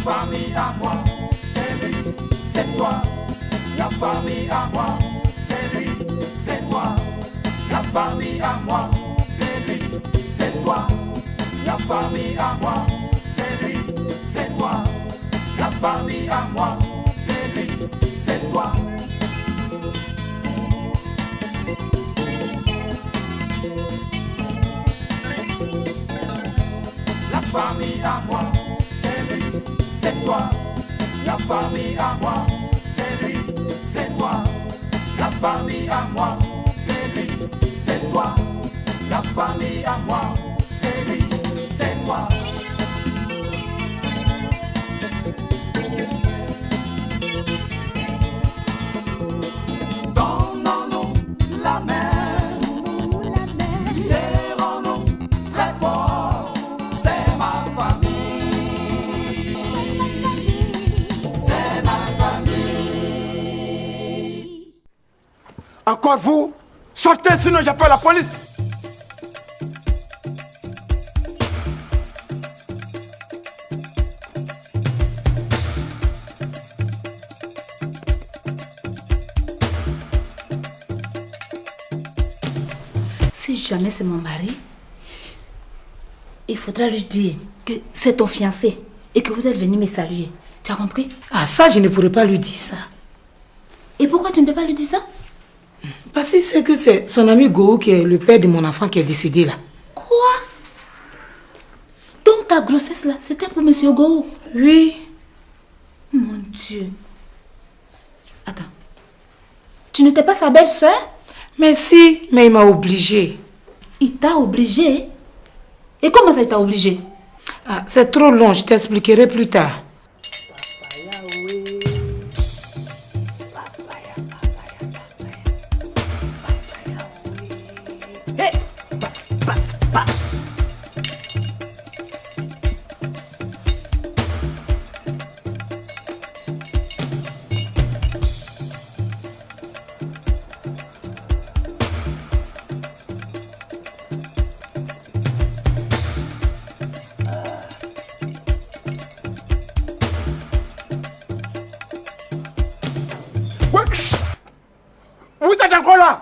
famille à moi, c'est lui, c'est toi. La famille à moi, c'est lui, c'est toi. La famille à moi, c'est lui, c'est toi. La famille à moi, c'est lui, c'est toi. La famille à moi, c'est lui, c'est toi. La famille à moi, c'est lui, c'est toi. La famille à moi, c'est lui, c'est toi. La famille à moi, c'est lui, c'est toi. La famille à moi, c'est lui, c'est toi. Donnons-nous la main, serrons-nous très fort. C'est ma famille, c'est ma famille. Encore vous? Sortez sinon j'appelle la police. Si jamais c'est mon mari, il faudra lui dire que c'est ton fiancé et que vous êtes venu me saluer. Tu as compris? Ah, ça, je ne pourrais pas lui dire ça. Et pourquoi tu ne peux pas lui dire ça? Parce qu'il sait que c'est son ami Gou qui est le père de mon enfant qui est décédé là. Quoi? Donc ta grossesse là, c'était pour Monsieur Gou? Oui. Mon Dieu. Attends. Tu n'étais pas sa belle-sœur? Mais si, mais il m'a obligé. Il t'a obligé? Et comment ça il t'a obligé? Ah, c'est trop long, je t'expliquerai plus tard. Vous êtes encore là?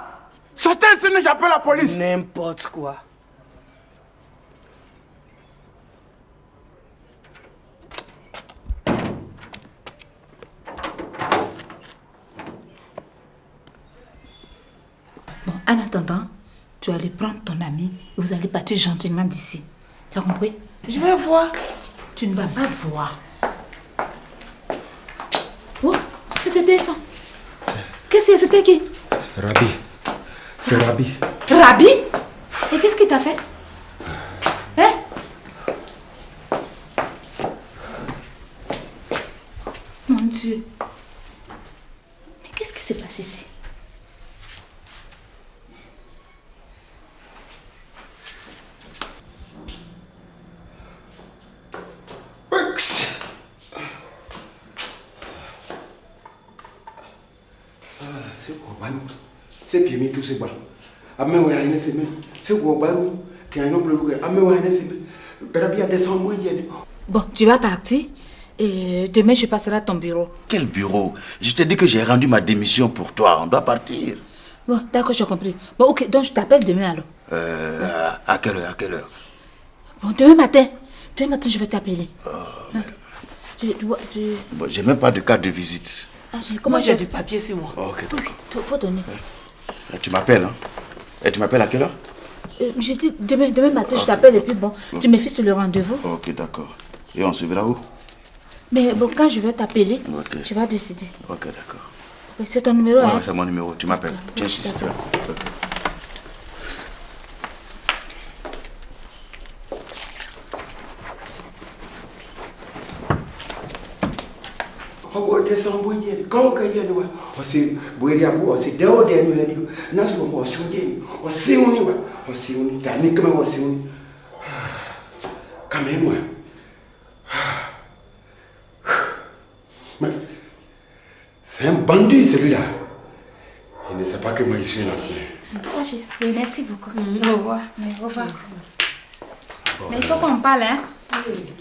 Sortez sinon j'appelle la police. N'importe quoi. Bon, en attendant, tu vas aller prendre ton ami et vous allez partir gentiment d'ici. Tu as compris? Je vais voir. Tu ne vas pas voir. Oh, c'était ça. Qu'est-ce que c'était qui? Rabi. C'est Rabi. Rabi? Et qu'est-ce qu'il t'a fait? Hein? Mon Dieu. Mais qu'est-ce qui se passe ici? C'est pieds mis tout ce bas. Amé ouais rien c'est même. C'est quoi balou qui a un homme le amé ouais rien c'est. Rabi a descendu moi hier. Bon, tu vas partir et demain je passerai à ton bureau. Quel bureau? Je t'ai dit que j'ai rendu ma démission pour toi. On doit partir. Bon, d'accord, j'ai compris. Bon, ok, donc je t'appelle demain alors. À quelle heure? À quelle heure? Bon, demain matin. Demain matin, je vais t'appeler. Bon, j'ai même pas de carte de visite. Ah, Moi, j'ai du papier sur moi. Ok, d'accord. Faut donner. Tu m'appelles, hein? Et tu m'appelles à quelle heure? J'ai dit demain matin, je t'appelle et puis bon, tu me fais sur le rendez-vous. Ok, d'accord. Et on se verra où? Mais bon, quand je vais t'appeler, Ok. tu vas décider. Ok, d'accord. Oui, c'est ton numéro, hein? Ouais, c'est mon numéro. Tu m'appelles. Tu insistes. Ok. On descend moi hier. Quand on y a nous, on s'est boire à boire, c'est dehors des nuits. N'a pas moi souillé. On s'est unis, on s'est unis. T'as ni comment on s'est unis. Quand même moi. Mais c'est un bandit celui-là. Il ne sait pas que moi je suis un ancien. Sachi, oui, merci beaucoup. Au revoir. Oui, au revoir. Mais il faut qu'on parle, hein.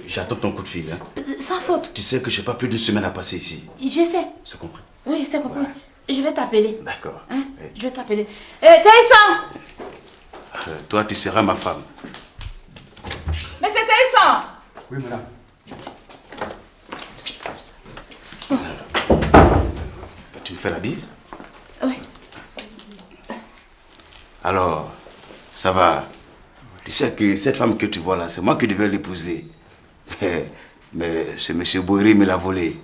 J'attends ton coup de fil. Hein. Sans faute. Tu sais que j'ai pas plus d'une semaine à passer ici. Je sais. C'est compris? Oui, c'est compris. Ouais. Je vais t'appeler. D'accord. Hein? Oui. Je vais t'appeler. Taïson! Toi, tu seras ma femme. Mais c'est Taïson! Oui, madame. Tu me fais la bise? Oui. Alors, ça va. Tu sais que cette femme que tu vois là, c'est moi qui devais l'épouser. Mais ce monsieur Boiri me l'a volée.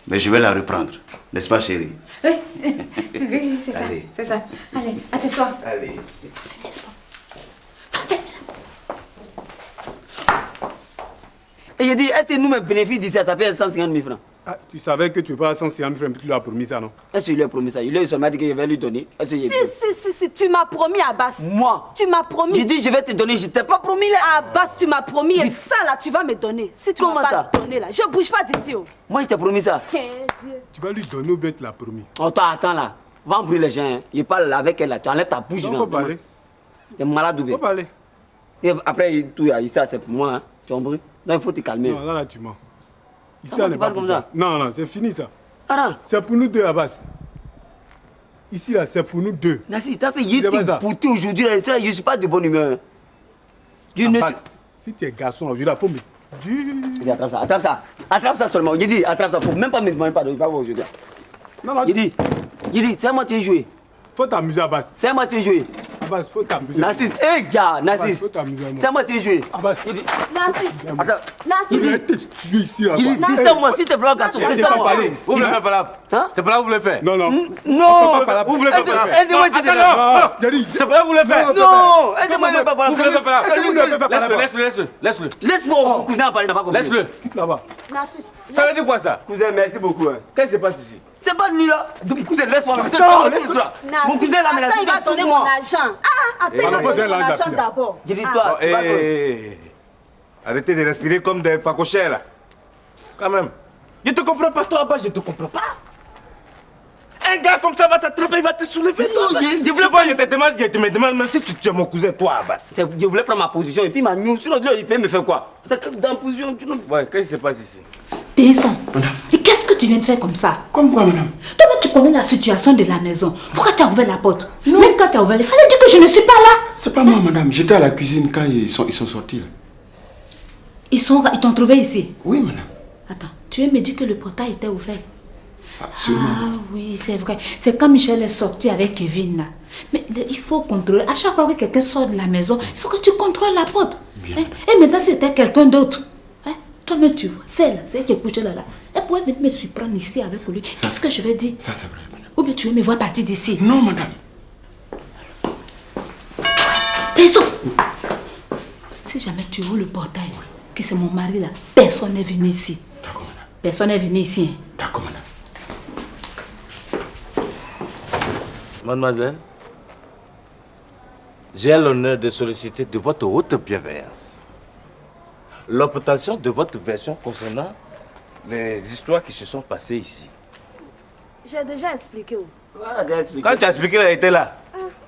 Mais je vais la reprendre. N'est-ce pas, chérie? Oui, oui, c'est ça. Allez. C'est ça. Allez, assieds-toi. Allez. Et il dit, est-ce que nous, mes bénéfices d'ici, ça fait 150 000 francs? Ah, tu savais que tu ne peux pas 150 francs, mais tu lui as promis ça, non? Est-ce qu'il lui a promis ça? Il lui a seulement dit qu'il va lui donner. Si, tu m'as promis, Abbas. Moi? Tu m'as promis. J'ai dit, je vais te donner, je t'ai pas promis là. Abbas, tu m'as promis et ça là, tu vas me donner. Si tu Comment m'as ça? pas donné là, je bouge pas d'ici. Oh. Moi, je t'ai promis ça. Tu vas lui donner ou bien tu l'as promis? Oh, toi, attends là. Va embrouiller les gens. Hein. Il parle avec elle là. Tu enlèves ta bouche. Non, faut parler. T'es malade ou bien? Faut parler. Et après, tout ici, c'est pour moi. Hein. Tu embrouilles? Non, il faut te calmer. Non, là, tu mens. Ici, Comment on n'est tu pas parles comme pour ça? toi. Non, non, c'est fini ça. Ara. C'est pour nous deux, Abbas. Ici, là, c'est pour nous deux. Nassi, t'as fait yéti pour tout aujourd'hui. Je ne suis pas de bonne humeur. Abbas, si tu es garçon, aujourd'hui, il faut me... Il dit, attrape ça, attrape ça. Attrape ça seulement. Il dit, attrape ça. Faut même pas me demander pardon. Il va voir aujourd'hui. Non, non. Il dit, c'est à moi que tu es joué. Faut t'amuser, Abbas. C'est à moi que tu es joué. Abbas, faut t'amuser. Nassis, hé gars, Nassis. Faut t'amuser. C'est à moi que tu es joué. Abbas. Il dit, Nassis, attends. Nassis. Il est tué ici, là. Il dit, c'est moi, si tu es vraiment garçon. C'est ça, parler. Vous voulez faire par là? Hein? C'est par là que vous voulez faire? Non, non. Non. Vous voulez faire par là? Aidez-moi, C'est par là que vous voulez faire? non, aidez-moi, il ne pas Vous voulez faire par là? Laisse-le. Laisse-le. Laisse-moi, mon cousin parler, n'a pas compris. Laisse-le. Là-bas. Nassis. Ça veut dire quoi ça? Cousin, merci beaucoup. Hein. Qu'est-ce qui se passe ici? C'est pas lui là. Donc, cousin, laisse-moi. Laisse-moi. Mon cousin là, mais là, attends, il va donner mon argent. Ah, attends, il va donner mon argent d'abord. J'ai dit, toi, tu vas Arrêtez de respirer comme des facochères là. Quand même. Je te comprends pas, toi, Abbas, je te comprends pas. Un gars comme ça va t'attraper, il va te soulever. Non, je voulais pas, je me demande même si tu es mon cousin, toi, Abbas. Je voulais prendre ma position et puis ma news. Sinon, il peut me faire quoi? Dans la position, tu ne. Ouais, qu'est-ce qui se passe ici? Taïson, mais qu'est-ce que tu viens de faire comme ça? Comme quoi, madame? Toi, tu connais la situation de la maison. Pourquoi tu as ouvert la porte? Même quand tu as ouvert, il fallait dire que je ne suis pas là. C'est pas moi, madame. J'étais à la cuisine quand ils sont sortis. Là. Ils t'ont trouvé ici? Oui, madame. Attends, tu viens me dire que le portail était ouvert? Absolument. Ah oui, c'est vrai. C'est quand Michel est sorti avec Kevin là. Mais il faut contrôler. À chaque fois que quelqu'un sort de la maison, il faut que tu contrôles la porte. Bien. Hein? Et maintenant, c'était quelqu'un d'autre. Hein? Toi-même, tu vois. Celle qui est couchée là. Elle pourrait venir me surprendre ici avec lui. Qu'est-ce que je vais dire? Ça, c'est vrai, madame. Ou bien tu veux me voir partir d'ici? Non, madame. Taïson! Si jamais tu ouvres le portail, que c'est mon mari là, personne n'est venu ici. D'accord, madame. Personne n'est venu ici. Hein? D'accord, madame. Mademoiselle, j'ai l'honneur de solliciter de votre haute bienveillance l'obtention de votre version concernant les histoires qui se sont passées ici. J'ai déjà expliqué. Quand tu as expliqué, elle était là.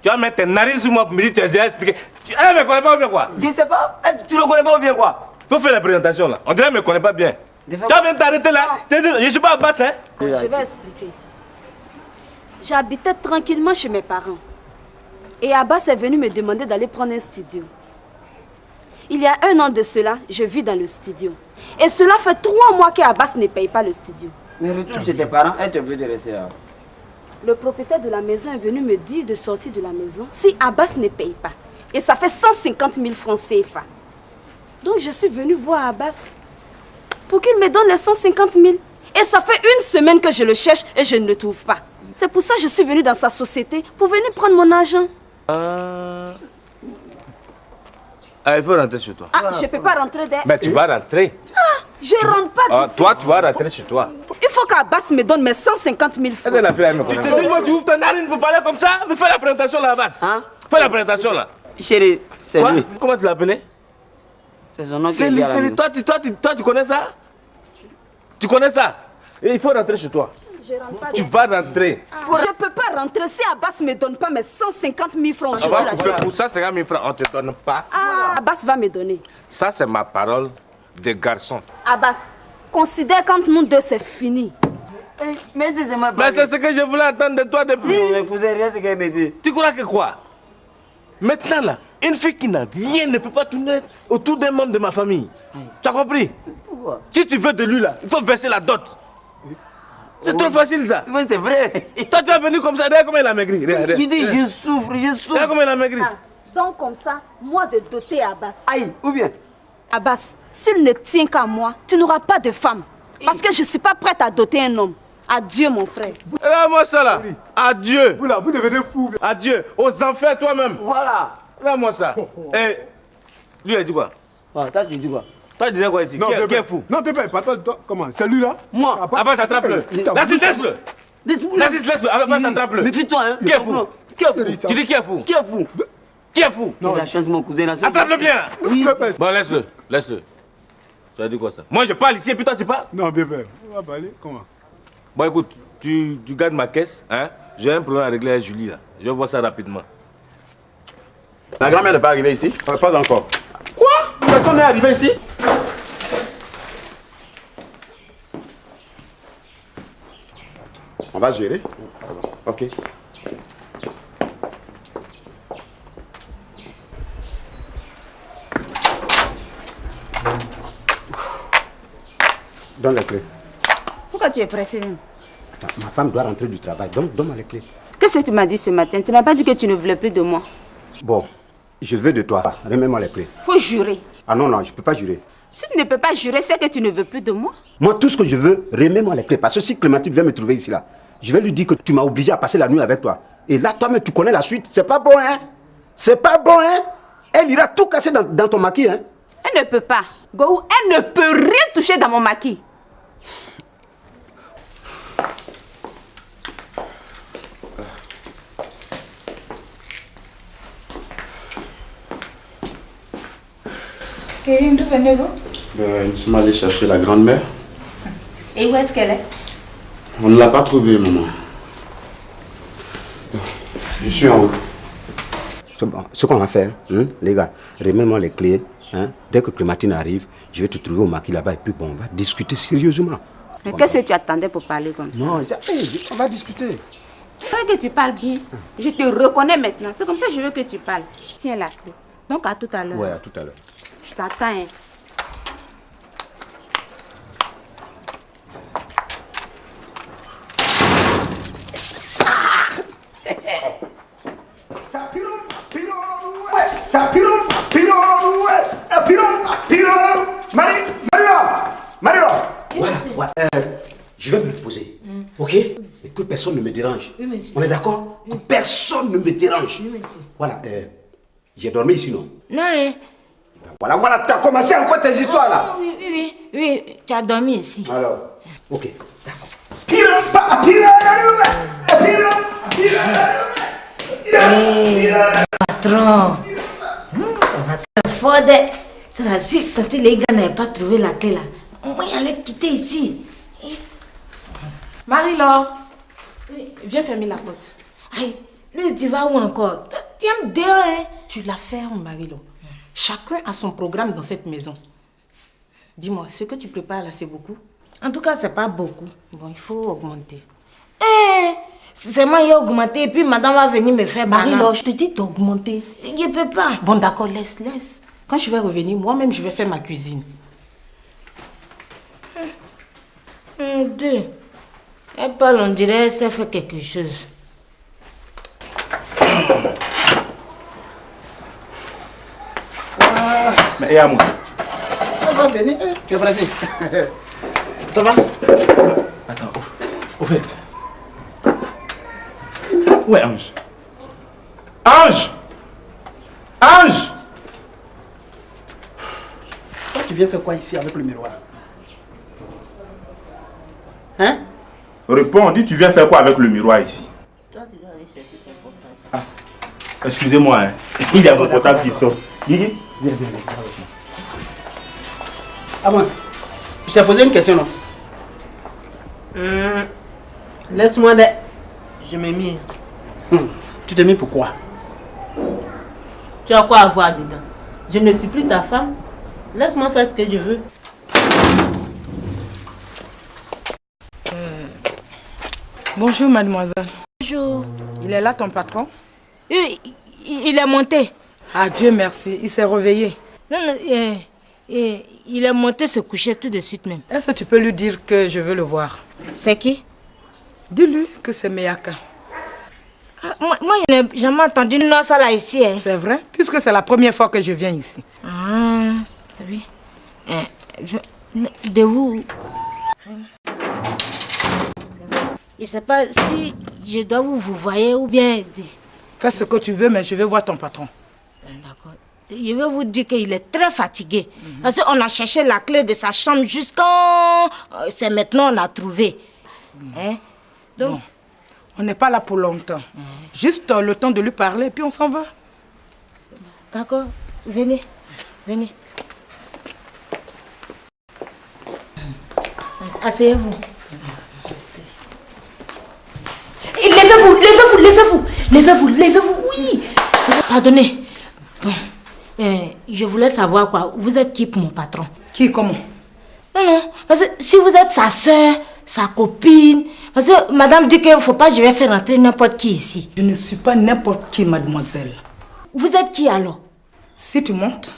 Tu vas mettre tes narices sur moi pour me dire que tu as déjà expliqué. Elle ne me connaît pas ou bien quoi? Je ne sais pas. Tu ne le connais pas ou bien quoi? Faut faire la présentation là. On dirait qu'elle ne me connaît pas bien. Tu vas venir t'arrêter là. Je ne suis pas Abbas, hein? Je vais expliquer. J'habitais tranquillement chez mes parents. Et Abbas est venu me demander d'aller prendre un studio. Il y a 1 an de cela, je vis dans le studio. Et cela fait 3 mois qu'Abbas ne paye pas le studio. Mais retourne chez tes parents, elle te veut de rester là. Le propriétaire de la maison est venu me dire de sortir de la maison si Abbas ne paye pas. Et ça fait 150 000 francs CFA. Donc je suis venue voir Abbas pour qu'il me donne les 150 000. Et ça fait 1 semaine que je le cherche et je ne le trouve pas. C'est pour ça que je suis venue dans sa société pour venir prendre mon argent. Il faut rentrer chez toi. Ah, je ne peux pas rentrer derrière. Mais tu vas rentrer. Ah, je ne rentre pas d'ici. Toi, tu vas rentrer chez toi. Il faut qu'Abbas me donne mes 150 000 francs. Tu te dis que tu ouvres ta narine pour parler comme ça? Fais la présentation là, Abbas. Hein? Fais la présentation là. Chérie, c'est lui. Comment tu l'appelais? C'est son nom qui C'est est lui, à la c'est lui. maison. Toi, tu connais ça? Tu connais ça? Et il faut rentrer chez toi. Je rentre pas. Tu vas rentrer. Je peux pas rentrer si Abbas me donne pas mes 150 000 francs. On va couper pour ça, 50 000 francs. On te donne pas. Ah, Abbas va me donner. Ça, c'est ma parole de garçon. Abbas, considère quand nous deux c'est fini. Mais c'est ma Mais c'est ce que je voulais entendre de toi depuis. Non, mais vous avez rien ce qu'elle me dit. Tu crois que quoi? Maintenant là, une fille qui n'a rien ne peut pas tourner autour d'un membre de ma famille. Tu as compris? Pourquoi? Si tu veux de lui là, il faut verser la dot. C'est trop facile ça. Oui, c'est vrai. Toi tu es venu comme ça, regarde comment il a maigri. Je dis, je souffre. Regarde comment il a maigri. Ah, donc comme ça, moi de doter Abbas. Aïe, ou bien? Abbas, s'il ne tient qu'à moi, tu n'auras pas de femme. Parce que je ne suis pas prête à doter un homme. Adieu mon frère. Regarde-moi ça là. Adieu. Vous là, vous devenez fou. Adieu. Aux enfers toi-même. Voilà. Regarde-moi ça. Et lui il a dit quoi? Ah, toi, tu dis quoi? Toi tu disais quoi ici? Qui est fou? Non, Pépé, papa, toi, comment? C'est lui là? Moi. Abbas, attrape-le. Laisse-le. Laisse-le. Abbas, attrape-le. Méfie-toi, hein. Qui est fou? Qui est fou? Tu dis qui est fou? Qui est fou? Qui est fou? Il a chance, mon cousin. Attrape-le bien. Oui. Bon, laisse-le. Laisse-le. Tu as dit quoi ça? Moi je parle ici et puis toi tu parles? Non, Pépé, on va parler. Comment? Bon écoute, tu gardes ma caisse, hein? J'ai un problème à régler avec Julie là. Je vais voir ça rapidement. La grand-mère n'est pas arrivée ici? Pas encore. Quoi? Personne n'est arrivé ici? On va gérer. Ok. Donne les clés. Pourquoi tu es pressé même? Attends, ma femme doit rentrer du travail, donc donne-moi les clés. Qu'est-ce que tu m'as dit ce matin? Tu m'as pas dit que tu ne voulais plus de moi. Bon, je veux de toi. Remets-moi les clés. Faut jurer. Ah non, non, je ne peux pas jurer. Si tu ne peux pas jurer, c'est que tu ne veux plus de moi. Moi, tout ce que je veux, remets-moi les clés. Parce que si Clémentine vient me trouver ici, là, je vais lui dire que tu m'as obligé à passer la nuit avec toi. Et là, toi-même, tu connais la suite. C'est pas bon, hein? C'est pas bon, hein? Elle ira tout casser dans ton maquis, hein? Elle ne peut pas. Go, elle ne peut rien toucher dans mon maquis. Kevin, d'où venez-vous? Nous sommes allés chercher la grand-mère. Et où est-ce qu'elle est? On ne l'a pas trouvée, maman. Je suis en haut. Ce qu'on va faire, les gars, remets-moi les clés. Hein? Dès que Clémentine arrive, je vais te trouver au maquis là-bas et puis bon, on va discuter sérieusement. Mais qu'est-ce que tu attendais pour parler comme ça? Non, on va discuter. C'est vrai que tu parles bien. Je te reconnais maintenant. C'est comme ça que je veux que tu parles. Tiens la clé. Donc à tout à l'heure. Ouais, à tout à l'heure. Je t'attends. Hein. Je vais me reposer, ok? Et que personne ne me dérange. Oui, monsieur. On est d'accord? Que personne ne me dérange. Oui, monsieur. Voilà, j'ai dormi ici, non? Non, hein? Voilà, tu as commencé encore tes histoires là. Oui, tu as dormi ici. Alors, ok, d'accord. Patron. Patron fort. C'est là, si tant que les gars n'avaient pas trouvé la clé là, moi j'allais quitter ici. Marie-Laure, viens fermer la porte. Aïe, lui tu vas où encore? Tiens dehors, hein? Tu la fermes, Marie-Laure. Chacun a son programme dans cette maison. Dis-moi, ce que tu prépares là, c'est beaucoup? En tout cas, c'est pas beaucoup. Bon, il faut augmenter. C'est moi qui ai augmenté et puis madame va venir me faire Marie-Laure, je te dis d'augmenter. Je peux pas. Bon, d'accord, laisse. Quand je vais revenir, moi-même, je vais faire ma cuisine. Deux. Elle parle, on dirait qu'elle sait faire quelque chose. Mais et à moi? Ça va venir, tu es pressé. Ça va? Attends, au fait. Où est Ange? Ange! Toi, tu viens faire quoi ici avec le miroir? Hein? Réponds, dis tu viens faire quoi avec le miroir ici? Ah, excusez-moi, hein. Il y a mon portable qui sort. Guigui? Viens. Ah bon, je t'ai posé une question, non? Laisse-moi je m'ai mis. Tu t'es mis pourquoi? Tu as quoi à voir dedans? Je ne suis plus ta femme. Laisse-moi faire ce que je veux. Bonjour, mademoiselle. Bonjour. Il est là, ton patron? Il est monté. Ah, Dieu merci, il s'est réveillé. Non, il est monté se coucher tout de suite même. Est-ce que tu peux lui dire que je veux le voir? C'est qui? Dis-lui que c'est Meyaka. Moi, je n'ai jamais entendu non ça là ici. Hein. C'est vrai, puisque c'est la première fois que je viens ici. Ah, oui. De vous... Je ne sais pas si je dois vous voyer ou bien... Fais ce que tu veux, mais je vais voir ton patron. D'accord. Je vais vous dire qu'il est très fatigué. Parce qu'on a cherché la clé de sa chambre jusqu'à... C'est maintenant on a trouvé. Hein? Donc... Bon. On n'est pas là pour longtemps. Juste le temps de lui parler, puis on s'en va. D'accord. Venez. Venez. Asseyez-vous. Levez-vous, oui. Pardonnez. Bon. Je voulais savoir quoi. Vous êtes qui pour mon patron? Qui, comment? Non, parce que si vous êtes sa soeur, sa copine, parce que madame dit qu'il ne faut pas, je vais faire rentrer n'importe qui ici. Je ne suis pas n'importe qui, mademoiselle. Vous êtes qui alors? Si tu montes,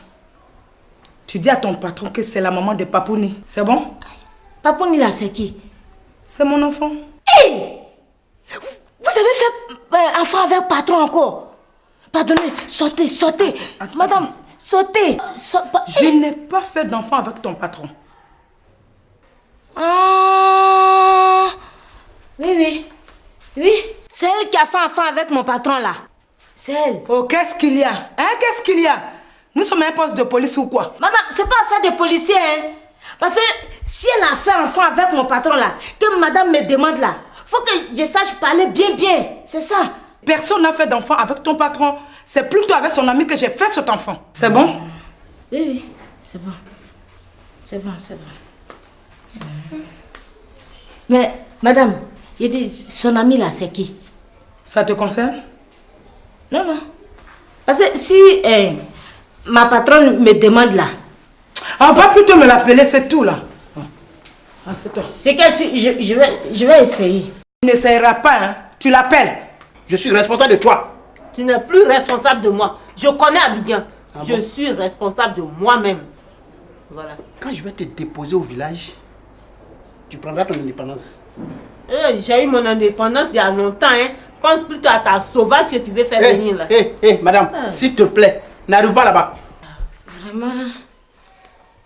tu dis à ton patron que c'est la maman de Papouni. C'est bon? Papouni là, c'est qui? C'est mon enfant. Hey! Vous avez fait enfant avec patron encore? Pardonnez, sautez. Attends. Madame, sautez. Je n'ai pas fait d'enfant avec ton patron. Ah, oui. C'est elle qui a fait enfant avec mon patron là. C'est elle. Oh, qu'est-ce qu'il y a? Qu'est-ce qu'il y a? Nous sommes un poste de police ou quoi? Madame, c'est pas affaire de policier, hein. Parce que si elle a fait enfant avec mon patron là, que madame me demande là, faut que je sache parler bien. C'est ça. Personne n'a fait d'enfant avec ton patron. C'est plutôt avec son ami que j'ai fait cet enfant. C'est bon? Oui, c'est bon. C'est bon. Mais, madame, il dit, son ami là, c'est qui? Ça te concerne? Non. Parce que si ma patronne me demande là... On va plutôt me l'appeler, c'est tout là. C'est toi. C'est que je vais essayer. Tu n'essayeras pas, hein? Tu l'appelles. Je suis responsable de toi. Tu n'es plus responsable de moi. Je connais Abidjan. Je suis responsable de moi-même. Voilà. Quand je vais te déposer au village, tu prendras ton indépendance. J'ai eu mon indépendance il y a longtemps. Hein. Pense plutôt à ta sauvage que tu veux faire venir là. Madame, s'il te plaît, n'arrive pas là-bas. Vraiment,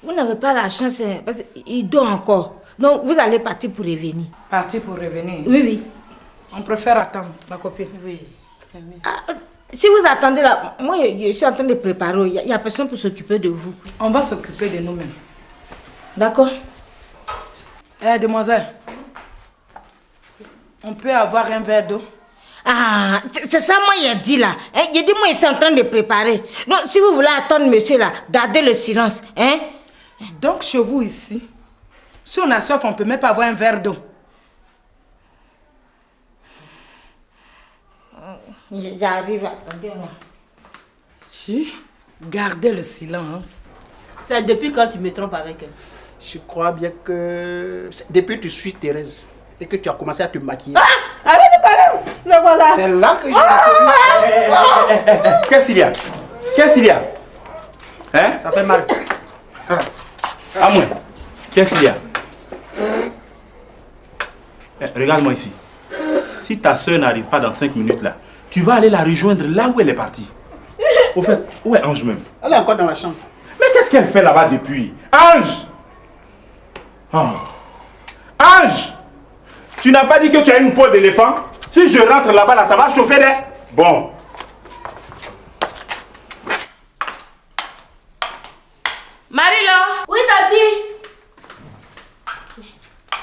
vous n'avez pas la chance, hein, parce qu'il dort encore. Donc, vous allez partir pour revenir. Partir pour revenir? Oui. On préfère attendre, ma copine. Oui, c'est mieux. Si vous attendez là, moi je suis en train de préparer. Il n'y a personne pour s'occuper de vous. On va s'occuper de nous-mêmes. D'accord. Demoiselle, on peut avoir un verre d'eau? Ah, c'est ça moi j'ai dit là. J'ai dit moi je suis en train de préparer. Donc si vous voulez attendre monsieur là, gardez le silence. Hein? Donc chez vous ici, si on a soif, on ne peut même pas avoir un verre d'eau. J'arrive, attendez-moi. Si, gardez le silence. C'est depuis quand tu me trompes avec elle? Je crois bien que... Depuis que tu suis Thérèse et que tu as commencé à te maquiller. Arrête de parler! Voilà. C'est là que j'ai... Qu'est-ce qu'il y a? Hein? Ça fait mal. À moi. Qu'est-ce qu'il y a? Regarde-moi ici. Si ta soeur n'arrive pas dans 5 minutes là, tu vas aller la rejoindre là où elle est partie. Au fait, où est Ange même? Elle est encore dans la chambre. Mais qu'est-ce qu'elle fait là-bas depuis? Ange! Oh. Ange! Tu n'as pas dit que tu as une peau d'éléphant? Si je rentre là-bas, là, ça va chauffer, là? Bon. Marie-Laure! Oui, Tati?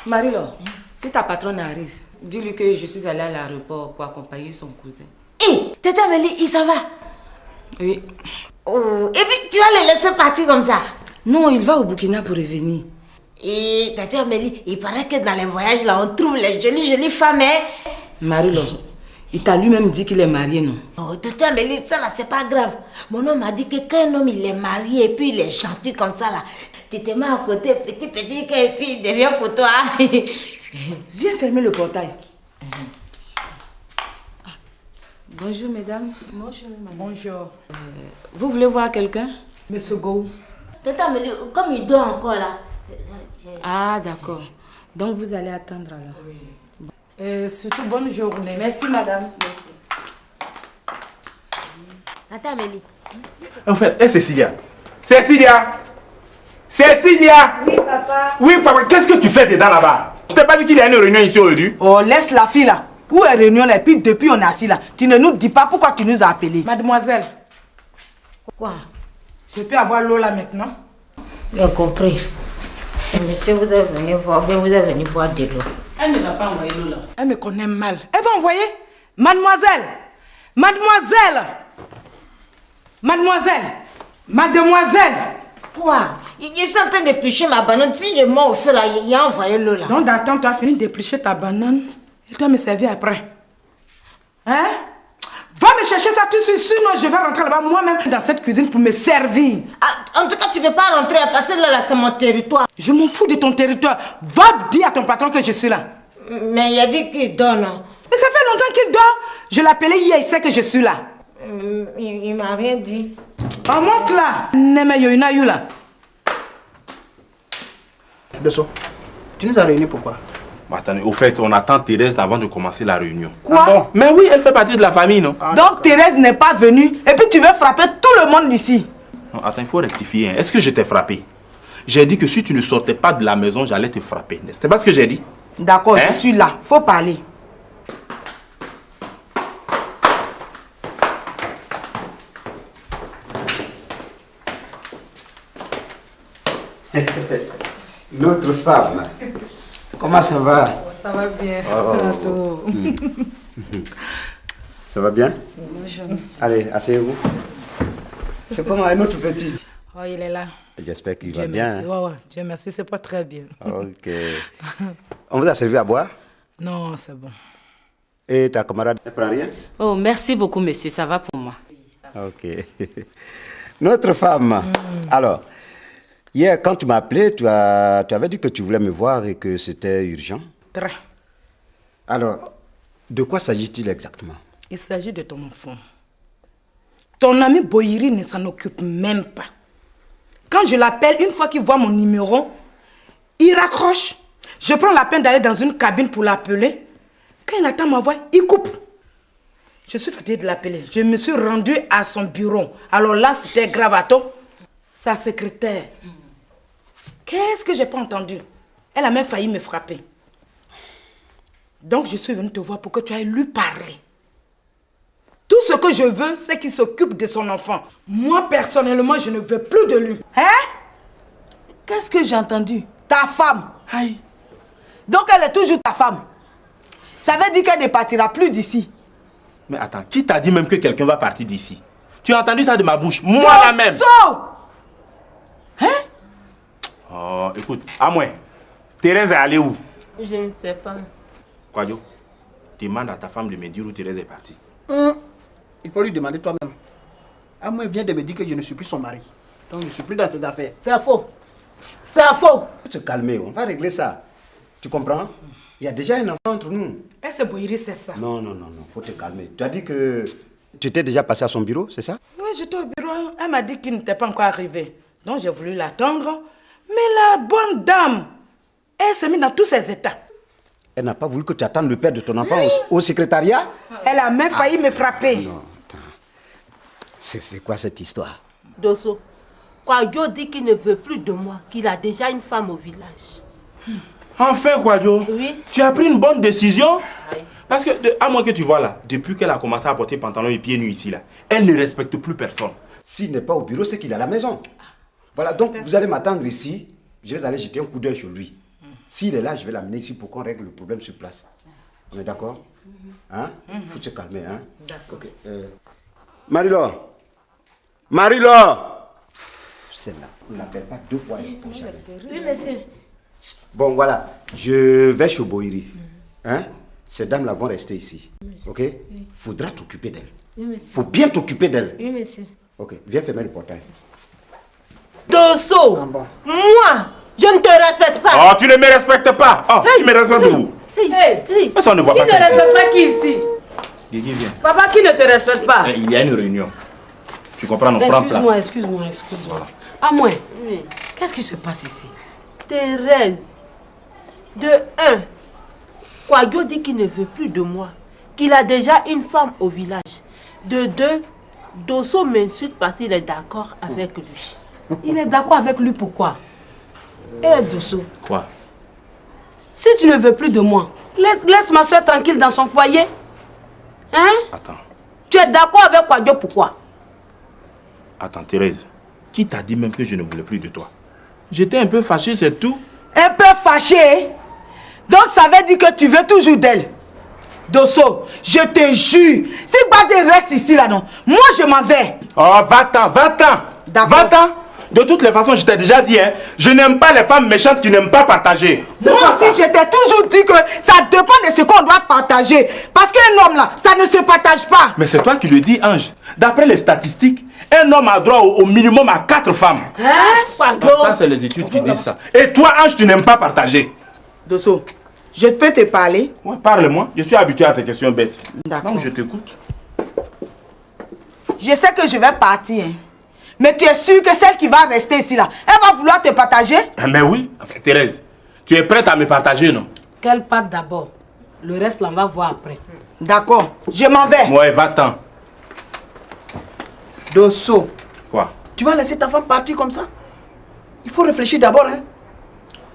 Marie-Laure, si ta patronne arrive, dis-lui que je suis allée à l'aéroport pour accompagner son cousin. Tata Amélie, il s'en va? Oui. Oh, et puis tu vas le laisser partir comme ça? Non, il va au Burkina pour revenir. Et Tati Amélie, il paraît que dans les voyages là, on trouve les jolies femmes, hein. Marie-Lo, il t'a lui-même dit qu'il est marié, non? Oh, Tati Amélie, ça là, c'est pas grave. Mon homme m'a dit que quand un homme il est marié et puis il est gentil comme ça là, tu te mets à côté, petit, et puis il devient pour toi. Viens fermer le portail. Bonjour, mesdames. Bonjour, madame. Bonjour. Vous voulez voir quelqu'un? Monsieur Go. Tati Amélie, comme il dort encore là. Ah, d'accord. Donc, vous allez attendre alors. Oui. Surtout, bonne journée. Merci, madame. Merci. Tati Amélie. En fait, et Cécilia? Cécilia! Cécilia! Oui, papa. Oui, papa, qu'est-ce que tu fais dedans là-bas? Je t'ai pas dit qu'il y a une réunion ici aujourd'hui? Oh, laisse la fille là. Où est réunion là? Et puis depuis on est assis là. Tu ne nous dis pas pourquoi tu nous as appelés. Mademoiselle. Quoi? Je peux avoir l'eau là maintenant? J'ai compris. Monsieur, vous êtes venu voir de l'eau. Elle ne va pas envoyer l'eau là. Elle me connaît mal. Elle va envoyer? Mademoiselle! Mademoiselle! Mademoiselle! Mademoiselle! Quoi? Il est en train d'éplucher ma banane. Si je m'en au feu là, il a envoyé l'eau là. Donc d'attends, tu as fini d'éplucher ta banane. Et tu vas me servir après. Hein? Va me chercher ça tout de suite, sinon je vais rentrer là-bas moi-même dans cette cuisine pour me servir. Ah, en tout cas, tu ne peux pas rentrer parce que là c'est mon territoire. Je m'en fous de ton territoire. Va dire à ton patron que je suis là. Mais il a dit qu'il dort, non? Mais ça fait longtemps qu'il dort. Je l'ai appelé hier, il sait que je suis là. Il m'a rien dit. On monte là. Neme là. Dosso, tu nous as réunis pourquoi? Attendez, au fait, on attend Thérèse avant de commencer la réunion. Quoi? Ah bon? Mais oui, elle fait partie de la famille, non? Donc Thérèse n'est pas venue et puis tu veux frapper tout le monde d'ici. Non, attends, il faut rectifier. Hein. Est-ce que je t'ai frappé? J'ai dit que si tu ne sortais pas de la maison, j'allais te frapper. C'était pas ce que j'ai dit? D'accord, hein? Je suis là. Faut parler. Notre femme. Comment ça va? Ça va bien. Oh. Ça va bien? Bonjour. Allez, asseyez-vous. C'est comment un autre petit? Oh, il est là. J'espère qu'il Dieu va bien. merci. Ouais, Dieu merci, c'est pas très bien. Ok. On vous a servi à boire? Non, c'est bon. Et ta camarade ne prend rien? Oh, merci beaucoup, monsieur. Ça va pour moi. Ok. Notre femme. Alors, hier, quand tu m'as appelé, tu avais dit que tu voulais me voir et que c'était urgent. Très. Alors, de quoi s'agit-il exactement? Il s'agit de ton enfant. Ton ami Boyiri ne s'en occupe même pas. Quand je l'appelle, une fois qu'il voit mon numéro, il raccroche. Je prends la peine d'aller dans une cabine pour l'appeler. Quand il attend ma voix, il coupe. Je suis fatiguée de l'appeler. Je me suis rendue à son bureau. Alors là, c'était Gravato, sa secrétaire. Qu'est-ce que j'ai pas entendu? Elle a même failli me frapper. Donc je suis venue te voir pour que tu ailles lui parler. Tout ce que je veux, c'est qu'il s'occupe de son enfant. Moi, personnellement, je ne veux plus de lui. Hein? Qu'est-ce que j'ai entendu? Ta femme. Aïe. Donc elle est toujours ta femme. Ça veut dire qu'elle ne partira plus d'ici. Mais attends, qui t'a dit même que quelqu'un va partir d'ici? Tu as entendu ça de ma bouche? Moi la même. Hein? Oh, écoute, à moi. Thérèse est allée où? Je ne sais pas. Quadio, demande à ta femme de me dire où Thérèse est partie. Il faut lui demander toi-même. Moi, vient de me dire que je ne suis plus son mari. Donc je ne suis plus dans ses affaires. C'est faux. C'est faux. Faut te calmer, on va régler ça. Tu comprends? Il y a déjà un enfant entre nous. Et c'est Boyiri, c'est ça? Non, faut te calmer. Tu as dit que tu étais déjà passé à son bureau, c'est ça? Oui, j'étais au bureau. Elle m'a dit qu'il n'était pas encore arrivé. Donc j'ai voulu l'attendre. Mais la bonne dame, elle s'est mise dans tous ses états. Elle n'a pas voulu que tu attendes le père de ton enfant au secrétariat? Elle a même failli me frapper. Non, attends. C'est quoi cette histoire? Dosso, Quadio dit qu'il ne veut plus de moi, qu'il a déjà une femme au village. Enfin, Quadio, oui. Tu as pris une bonne décision? Oui. Parce que, à moins que tu vois là, depuis qu'elle a commencé à porter pantalon et pieds nus ici, là, elle ne respecte plus personne. S'il n'est pas au bureau, c'est qu'il est à la maison. Voilà, donc vous allez m'attendre ici. Je vais aller jeter un coup d'œil sur lui. S'il est là, je vais l'amener ici pour qu'on règle le problème sur place. On est d'accord? Hein? Faut se calmer, hein? D'accord. Okay. Marie-Laure! Marie-Laure! Celle-là, on ne l'appelle pas deux fois pour jamais. Oui, monsieur. Bon, voilà. Je vais chez Boiri. Hein? Ces dames-là vont rester ici. Ok? Faudra t'occuper d'elles. Oui, monsieur. Faut bien t'occuper d'elles. Oui, monsieur. Ok, viens fermer le portail. Dosso, moi, je ne te respecte pas. Oh, tu ne me respectes pas. Oh, tu me respectes où? Mais ça, on ne voit pas ça. Qui ne respecte pas qui ici? Guigui, viens. Papa, qui ne te respecte pas? Il y a une réunion. Tu comprends, on prend place. Excuse-moi. À moi, qu'est-ce qui se passe ici? Thérèse, de 1, Kwadio dit qu'il ne veut plus de moi, qu'il a déjà une femme au village. De 2, Dosso m'insulte parce qu'il est d'accord avec lui. Il est d'accord avec lui pourquoi? Eh Dosso. Quoi? Si tu ne veux plus de moi, laisse ma soeur tranquille dans son foyer. Hein? Attends. Tu es d'accord avec Kwadio pourquoi? Attends, Thérèse. Qui t'a dit même que je ne voulais plus de toi? J'étais un peu fâché, c'est tout. Un peu fâché? Donc ça veut dire que tu veux toujours d'elle. Dosso, je te jure, si Badé reste ici là, non, moi je m'en vais. Oh, va-t'en. Va-t'en. De toutes les façons, je t'ai déjà dit, hein, je n'aime pas les femmes méchantes qui n'aiment pas partager. Moi aussi, je t'ai toujours dit que ça dépend de ce qu'on doit partager. Parce qu'un homme là, ça ne se partage pas. Mais c'est toi qui le dis, Ange. D'après les statistiques, un homme a droit au minimum à 4 femmes. Hein? Ça, c'est les études qui disent ça. Et toi, Ange, tu n'aimes pas partager. Dosso, je peux te parler? Ouais, parle-moi. Je suis habitué à tes questions bêtes. D'accord. Donc, je t'écoute. Je sais que je vais partir. Hein. Mais tu es sûr que celle qui va rester ici là, elle va vouloir te partager? Mais oui. Enfin, Thérèse, tu es prête à me partager, non? Qu'elle parte d'abord. Le reste, là, on va voir après. D'accord, je m'en vais. Ouais, va-t'en. Dosso. Quoi? Tu vas laisser ta femme partir comme ça? Il faut réfléchir d'abord, hein?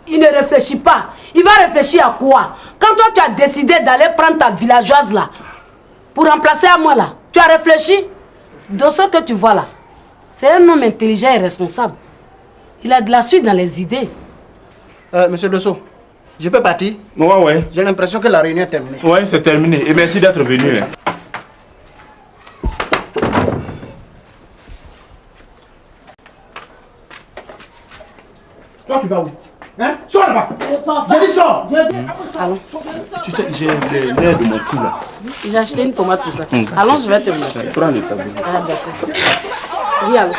Il ne réfléchit pas. Il va réfléchir à quoi? Quand toi, tu as décidé d'aller prendre ta villageoise là, pour remplacer à moi là, tu as réfléchi? Dosso que tu vois là, c'est un homme intelligent et responsable. Il a de la suite dans les idées. Monsieur Dosso, je peux partir? Ouais. J'ai l'impression que la réunion est terminée. Ouais, c'est terminé. Et merci d'être venu. Hein. Toi, tu vas où? Hein? Sors là-bas! J'ai dit sors! Allons. Tu sais, j'ai l'air de mon cou là. J'ai acheté une tomate pour ça. Allons, je vais te laisser. Prends le tableau. Ah, d'accord. Oui, allons.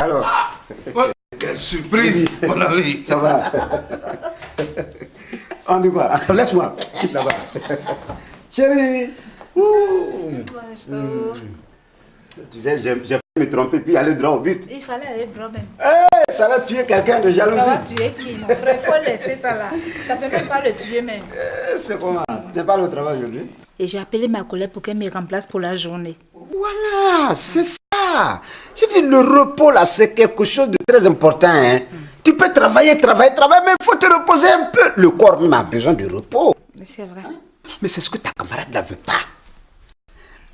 Alors, quelle surprise, mon ami. Ça va? On dit quoi? Laisse-moi. Quitte là-bas. Chérie. Tu sais, j'ai failli me tromper puis aller droit au but. Il fallait aller droit même. Ça l'a tué quelqu'un de jalousie. Ça va tuer qui, mon frère? Il faut laisser ça là. Ça peut même pas le tuer même. C'est comment? Tu n'es pas au travail aujourd'hui? Et j'ai appelé ma collègue pour qu'elle me remplace pour la journée. Voilà, c'est ça. Je dis, le repos là, c'est quelque chose de très important. Hein. Tu peux travailler, mais il faut te reposer un peu. Le corps même a besoin de repos. C'est vrai. Mais c'est ce que ta camarade ne veut pas.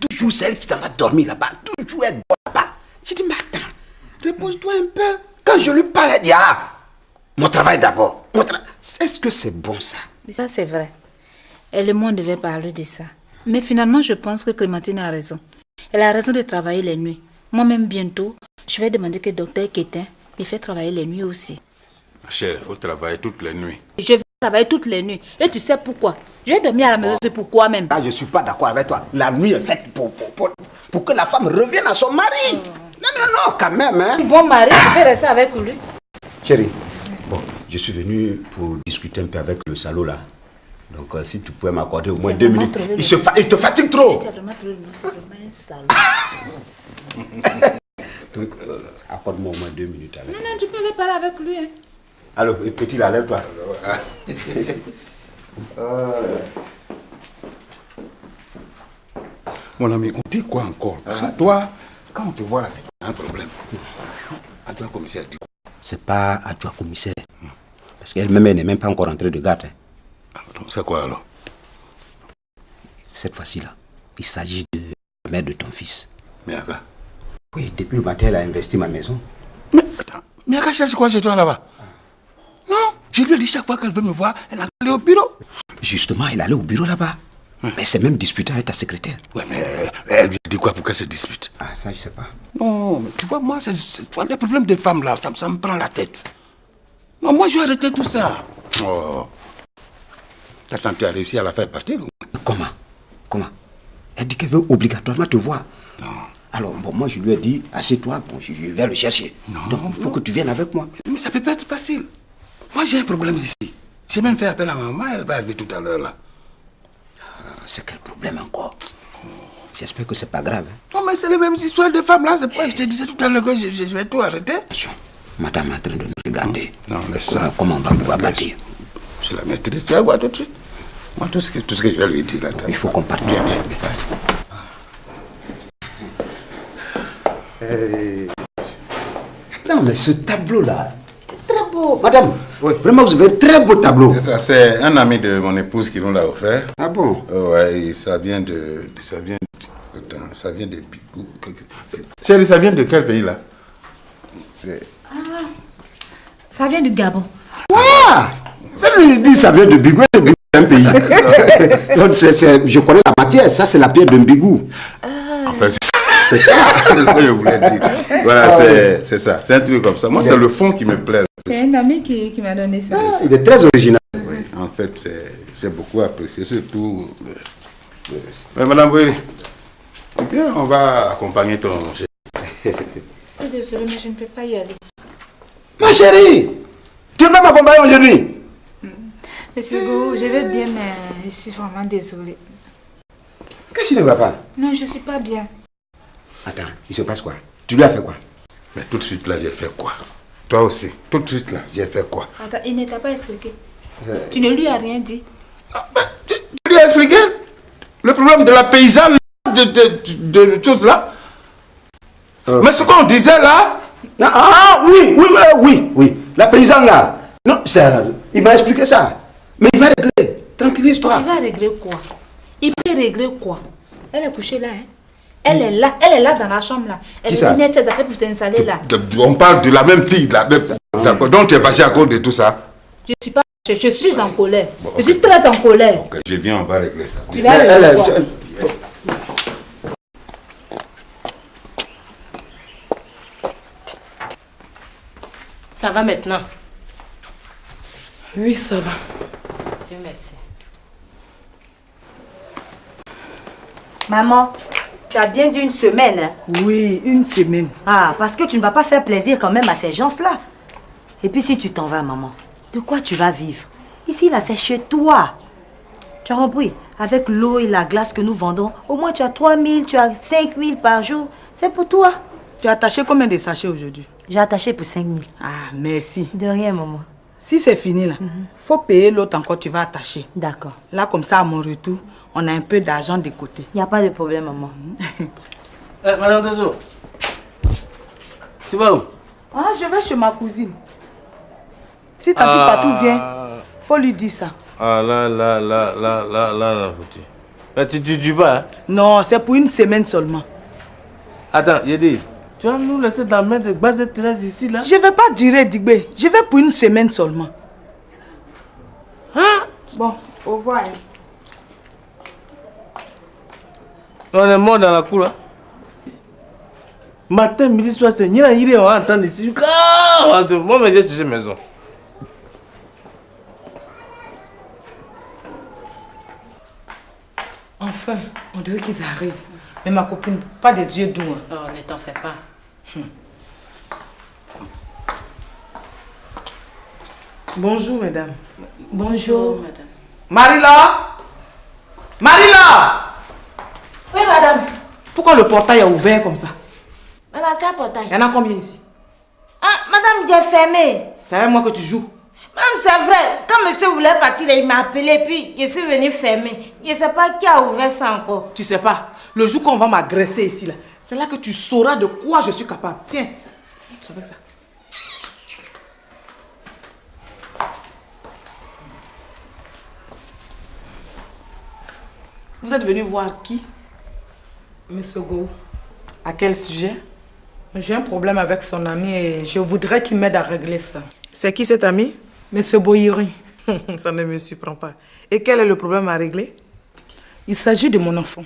Toujours celle qui t'en va dormir là-bas. Toujours être bon là-bas. Je dis, mais attends, repose-toi un peu. Quand je lui parle, elle dit, mon travail d'abord. Est-ce que c'est bon ça? Ça, c'est vrai. Et le monde devait parler de ça. Mais finalement, je pense que Clémentine a raison. Elle a raison de travailler les nuits. Moi-même, bientôt, je vais demander que le docteur Kétin me fait travailler les nuits aussi. Ma chère, il faut travailler toutes les nuits. Je vais travailler toutes les nuits. Et tu sais pourquoi? Je vais dormir à la maison, c'est pourquoi même. Je ne suis pas d'accord avec toi. La nuit est faite pour que la femme revienne à son mari. Non, quand même. Hein. Bon mari, je vais rester avec lui. Chérie, bon, je suis venu pour discuter un peu avec le salaud là. Donc, si tu pouvais m'accorder au moins 2 minutes. Il te fatigue trop. Tu as vraiment trouvé le nom, c'est vraiment un salaud. Donc, accorde-moi au moins 2 minutes avec lui. Non, tu peux aller parler avec lui. Hein. Alors, petit, là, lève-toi. Mon ami, on dit quoi encore? Parce que toi, quand on te voit là, c'est un problème. Adjoint commissaire dit quoi? C'est pas adjoint commissaire. Parce qu'elle-même, elle n'est même pas encore entrée de garde. C'est quoi alors? Cette fois-ci là, il s'agit de la mère de ton fils. Miaka? Oui, depuis le matin, elle a investi ma maison. Mais attends, Miaka cherche quoi chez toi là-bas? Non, Je lui ai dit chaque fois qu'elle veut me voir, elle est allée au bureau. Justement, elle est allée au bureau là-bas. Mais c'est même disputé avec ta secrétaire. Ouais, mais elle lui a dit quoi pour qu'elle se dispute? Ah, ça, je sais pas. Non, mais tu vois, moi, les problèmes de femmes là, ça me prend la tête. Non, moi, je vais arrêter tout ça. Oh. Attends, tu as réussi à la faire partir ou... Comment? Elle dit qu'elle veut obligatoirement te voir. Non. Alors, bon, moi, je lui ai dit, assieds-toi, bon, je vais le chercher. Non. Donc, il faut que tu viennes avec moi. Mais ça peut pas être facile. Moi, j'ai un problème ici. J'ai même fait appel à maman, elle va arriver tout à l'heure là. C'est quel problème encore? J'espère que c'est pas grave. Hein? Non, mais c'est les mêmes histoires de femmes là. C'est pas, je te disais tout à l'heure que je vais tout arrêter. Attention, madame est en train de nous regarder. Non, laisse ça. Comment on va pouvoir bâtir? Je la maîtrise, tu vas voir tout de suite. Moi, tout ce que je vais lui dire là. Il faut qu'on parte. Bien. Non, mais ce tableau-là, c'est très beau. Madame, oui. Vraiment, vous avez un très beau tableau. Ça, c'est un ami de mon épouse qui nous l'a offert. Ah bon? Ouais, ça vient de Bigou. Chérie, ça vient de quel pays là? Ça vient du Gabon. Ah! Ça veut dire ça vient de Bigou, c'est un pays. Donc, je connais la matière, ça c'est la pierre de Bigou. Enfin, c'est ça. C'est ce que je voulais dire. Voilà, c'est ça. C'est un truc comme ça. Moi, c'est le fond qui me plaît. C'est un ami qui m'a donné ça. Il est très original. Oui, en fait, j'ai beaucoup apprécié, surtout... Mais madame, oui, bien, on va accompagner ton chéri. C'est désolé, mais je ne peux pas y aller. Ma chérie, tu vas m'accompagner aujourd'hui? Monsieur Go, je vais bien, mais je suis vraiment désolée. Qu'est-ce que tu ne vas pas? Non, je ne suis pas bien. Attends, il se passe quoi? Tu lui as fait quoi? Mais tout de suite là, j'ai fait quoi? Toi aussi, tout de suite là, j'ai fait quoi? Attends, il ne t'a pas expliqué. Tu ne lui as rien dit. Tu lui as expliqué le problème de la paysanne, de tout cela? Mais ce qu'on disait là... Ah oui, la paysanne là. Non, il m'a expliqué ça. Mais il va régler, tranquillise-toi. Il va régler quoi? Il peut régler quoi? Elle est couchée là, hein? Elle est là dans la chambre là. Elle vient de ses affaires pour s'installer là. On parle de la même fille là. D'accord, donc tu es fâché à cause de tout ça? Je suis pas fâché, je suis en colère. Bon, okay. Je suis très en colère. Ok, je viens, on va régler ça. Tu vas régler quoi? Ça va maintenant? Oui, ça va. Dieu merci. Maman, tu as bien dit une semaine, hein? Oui, une semaine. Ah, parce que tu ne vas pas faire plaisir quand même à ces gens-là. Et puis si tu t'en vas, maman, de quoi tu vas vivre? Ici, là, c'est chez toi. Tu as compris? Avec l'eau et la glace que nous vendons, au moins tu as 3 000, tu as 5 000 par jour. C'est pour toi. Tu as attaché combien de sachets aujourd'hui? J'ai attaché pour 5 000. Ah, merci. De rien, maman. Si c'est fini là, faut payer l'autre encore, tu vas attacher. D'accord. Là, comme ça, à mon retour, on a un peu d'argent de côté. Il n'y a pas de problème, maman. Madame Dozo, tu vas où? Ah, je vais chez ma cousine. Si Tati Fatou vient, faut lui dire ça. Ah là, foutu. Mais tu dis pas, hein? Non, c'est pour une semaine seulement. Attends, Yedi, tu vas nous laisser dans la main de Base Thérèse ici, là? Je vais pas durer, Digbe. Je vais pour une semaine seulement. Hein? Bon, au revoir. On est mort dans la cour, là. Matin, midi, soir, c'est Nina Yiri, on va entendre ici. Moi, mais j'ai cherché maison. Enfin, on dirait qu'ils arrivent. Mais ma copine, pas de Dieu doux. Oh, ne t'en fais pas. Bonjour, mesdames. Bonjour, madame. Marie-Laure! Marie-Laure! Oui, madame. Pourquoi le portail est ouvert comme ça? Madame, quel portail? Il y en a combien ici? Ah, madame, j'ai fermé. C'est avec moi que tu joues? Madame, c'est vrai. Quand monsieur voulait partir, il m'a appelé, puis je suis venue fermer. Je ne sais pas qui a ouvert ça encore. Tu sais pas, le jour qu'on va m'agresser ici, là, c'est là que tu sauras de quoi je suis capable. Tiens, c'est avec ça. Vous êtes venu voir qui? Monsieur Go. À quel sujet? J'ai un problème avec son ami et je voudrais qu'il m'aide à régler ça. C'est qui cet ami? Monsieur Boyeri. Ça ne me surprend pas. Et quel est le problème à régler? Il s'agit de mon enfant.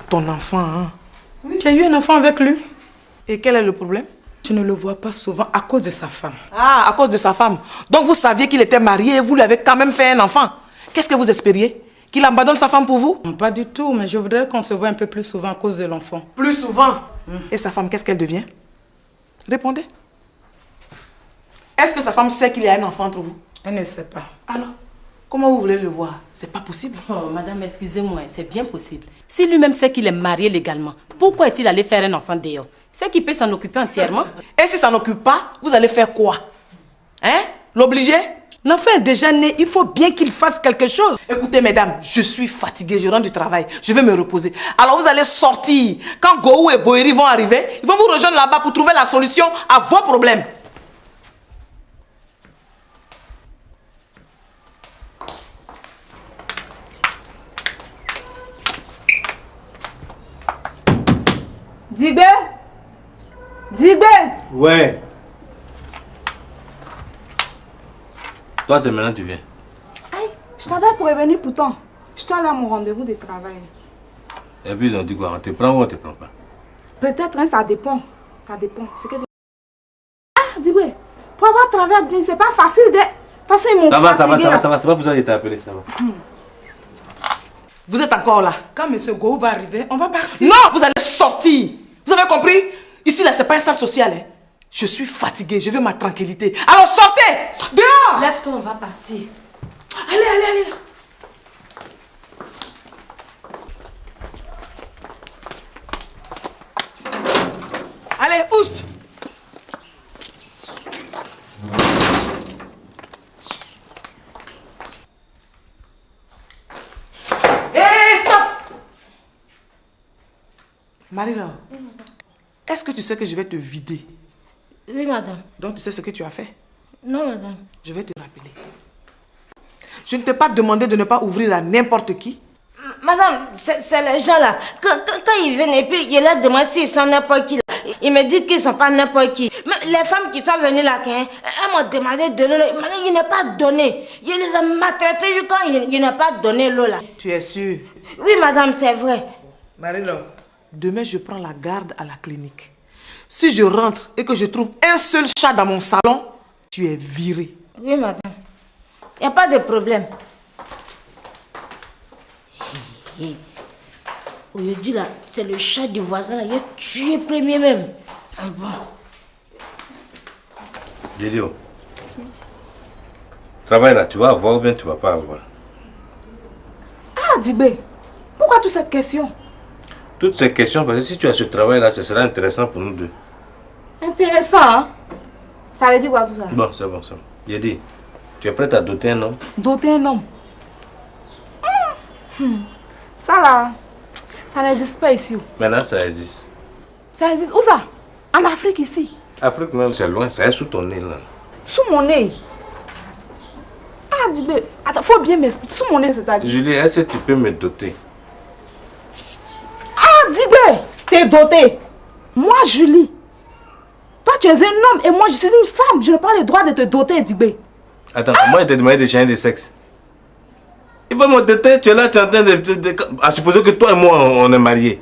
Ton enfant, hein? J'ai eu un enfant avec lui. Et quel est le problème? Je ne le vois pas souvent à cause de sa femme. Ah, à cause de sa femme. Donc vous saviez qu'il était marié et vous lui avez quand même fait un enfant. Qu'est-ce que vous espériez? Qu'il abandonne sa femme pour vous? Non, pas du tout, mais je voudrais qu'on se voit un peu plus souvent à cause de l'enfant. Plus souvent? Et sa femme, qu'est-ce qu'elle devient? Répondez. Est-ce que sa femme sait qu'il y a un enfant entre vous? Elle ne sait pas. Alors, comment vous voulez le voir? C'est pas possible. Oh, madame, excusez-moi, c'est bien possible. Si lui-même sait qu'il est marié légalement, pourquoi est-il allé faire un enfant dehors? C'est qu'il peut s'en occuper entièrement. Et si ça n'occupe pas, vous allez faire quoi? Hein? L'obliger? L'enfant est déjà né, il faut bien qu'il fasse quelque chose. Écoutez, mesdames, je suis fatiguée, je rentre du travail, je vais me reposer. Alors vous allez sortir. Quand Gohou et Boyeri vont arriver, ils vont vous rejoindre là-bas pour trouver la solution à vos problèmes. Digbe! Digbe! Ouais. Toi, c'est maintenant que tu viens. Aïe, je t'avais prévenu pourtant. Je dois aller à mon rendez-vous de travail. Et puis ils ont dit quoi? On te prend ou on te prend pas? Peut-être, hein, ça dépend. Ça dépend. C'est que ah, Digbe, pour avoir travaillé bien, c'est pas facile de... De toute façon, ils m'ont fatigué. Ça va. C'est pas pour ça que je t'ai appelé, ça va. Vous êtes encore là. Quand M. Gohou va arriver, on va partir. Non, vous allez sortir. Vous avez compris? Ici, là, c'est pas un centre social. Hein. Je suis fatiguée, je veux ma tranquillité. Alors, sortez! Dehors! Lève-toi, on va partir. Allez. Allez, oust! Stop! Marie-Laure, est-ce que tu sais que je vais te vider? Oui, madame. Donc tu sais ce que tu as fait? Non, madame. Je vais te rappeler. Je ne t'ai pas demandé de ne pas ouvrir à n'importe qui. Madame, c'est les gens là. Quand ils viennent et puis ils leur demandent s'ils sont n'importe qui là. Ils me disent qu'ils ne sont pas n'importe qui. Mais les femmes qui sont venues là, elles m'ont demandé de l'eau. Madame, il n'est pas donné. Je les ai maltraités jusqu'à il n'est pas donné l'eau là. Tu es sûre? Oui, madame, c'est vrai. Marie-Laure, demain je prends la garde à la clinique. Si je rentre et que je trouve un seul chat dans mon salon, tu es virée. Oui, madame. Il n'y a pas de problème. Aujourd'hui, là, c'est le chat du voisin, là. Il a tué premier même. Ah bon. Lilio, travail là, tu vas avoir ou bien tu vas pas avoir? Ah, Digbe, pourquoi toute cette question? Toutes ces questions, parce que si tu as ce travail là, ce sera intéressant pour nous deux. Intéressant, hein? Ça veut dire quoi tout ça? Bon, c'est bon. J'ai dit, tu es prête à doter un homme? Doter un homme? Ça là, ça n'existe pas ici. Maintenant, ça existe. Ça existe où ça? En Afrique ici? Afrique même, c'est loin, ça est sous ton nez là. Sous mon nez? Ah, Digbe, attends, faut bien m'expliquer. Sous mon nez, c'est-à-dire? Julie, est-ce que tu peux me doter? Ah, Digbe, t'es doté. Moi, Julie. Toi, tu es un homme et moi, je suis une femme. Je n'ai pas le droit de te doter, Digbe. Attends, moi, je t'ai demandé de changer de sexe. Il va me doter, tu es là, tu es en train de... À supposer que toi et moi, on est mariés.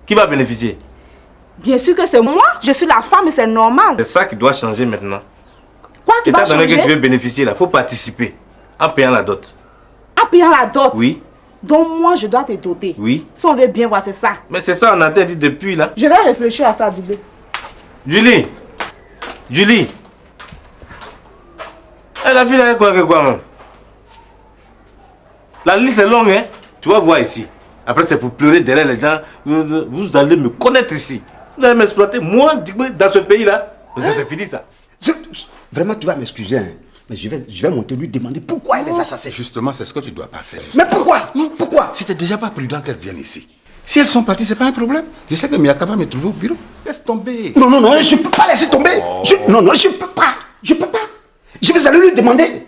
Qui va bénéficier? Bien sûr que c'est moi. Je suis la femme et c'est normal. C'est ça qui doit changer maintenant. Quoi qui va changer? Étant donné que tu veux bénéficier, là, il faut participer. En payant la dot. En payant la dot? Oui. Donc moi, je dois te doter. Oui. Si on veut bien voir, c'est ça. Mais c'est ça, on a dit depuis là. Je vais réfléchir à ça, Digbe. Julie. Elle a vu là quoi même. La liste est longue, hein. Tu vas voir ici. Après, c'est pour pleurer derrière les gens. Vous allez me connaître ici. Vous allez m'exploiter. Moi, dans ce pays-là, c'est fini ça. Vraiment, tu vas m'excuser, hein. Mais je vais monter lui demander pourquoi elle les a chassés. Justement, c'est ce que tu dois pas faire. Mais pourquoi? Pourquoi? C'était déjà pas prudent qu'elles viennent ici. Si elles sont parties, c'est pas un problème. Je sais que Miyaka va me trouver au bureau. Laisse tomber. Non, je peux pas laisser tomber. Non, je peux pas. Je peux pas. Je vais aller lui demander.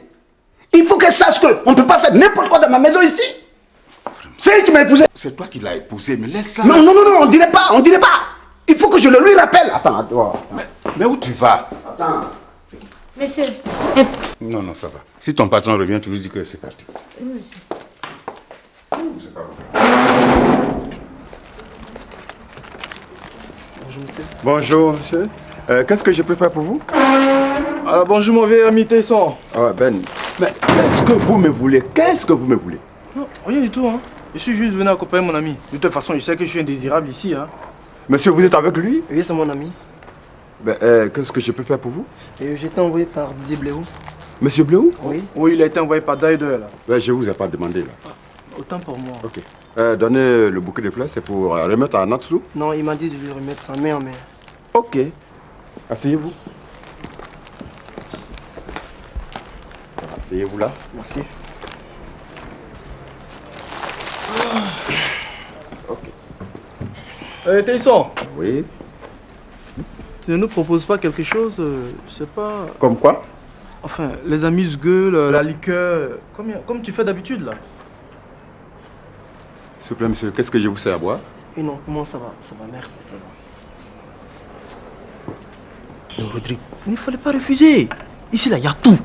Il faut qu'elle sache qu'on ne peut pas faire n'importe quoi dans ma maison ici. C'est elle qui m'a épousé. C'est toi qui l'as épousé, mais laisse ça. Non, on dirait pas. Il faut que je le lui rappelle. Attends. Mais où tu vas? Attends. Monsieur. Non, non, ça va. Si ton patron revient, tu lui dis que c'est parti. C'est pas bon. Bonjour, monsieur. Bonjour, monsieur. Qu'est-ce que je peux faire pour vous? Alors, bonjour, mon vieux ami Tesson. Ah, Ben, mais qu'est-ce que vous me voulez? Qu'est-ce que vous me voulez? Non, rien du tout, hein. Je suis juste venu accompagner mon ami. De toute façon, je sais que je suis indésirable ici, hein. Monsieur, vous êtes avec lui? Oui, c'est mon ami. Ben, qu'est-ce que je peux faire pour vous? J'ai été envoyé par Didier Bléou. Monsieur Bléou? Oui. Oui, il a été envoyé par Daider, là. Ben, je vous ai pas demandé, là. Autant pour moi. Ok. Donnez le bouquet de fleurs, c'est pour remettre à Natsu? Non, il m'a dit de lui remettre sa main en main. Ok. Asseyez-vous. Asseyez-vous là. Merci. Ok. Tesson. Oui. Tu ne nous proposes pas quelque chose, je sais pas... Comme quoi? Enfin, les amuse-gueules, la liqueur, comme tu fais d'habitude, là. S'il vous plaît, monsieur, qu'est-ce que je vous sers à boire? Et non, comment ça va? Ça va, merci, ça va. Non, Rodrigue, il ne fallait pas refuser. Ici, là, il y a tout.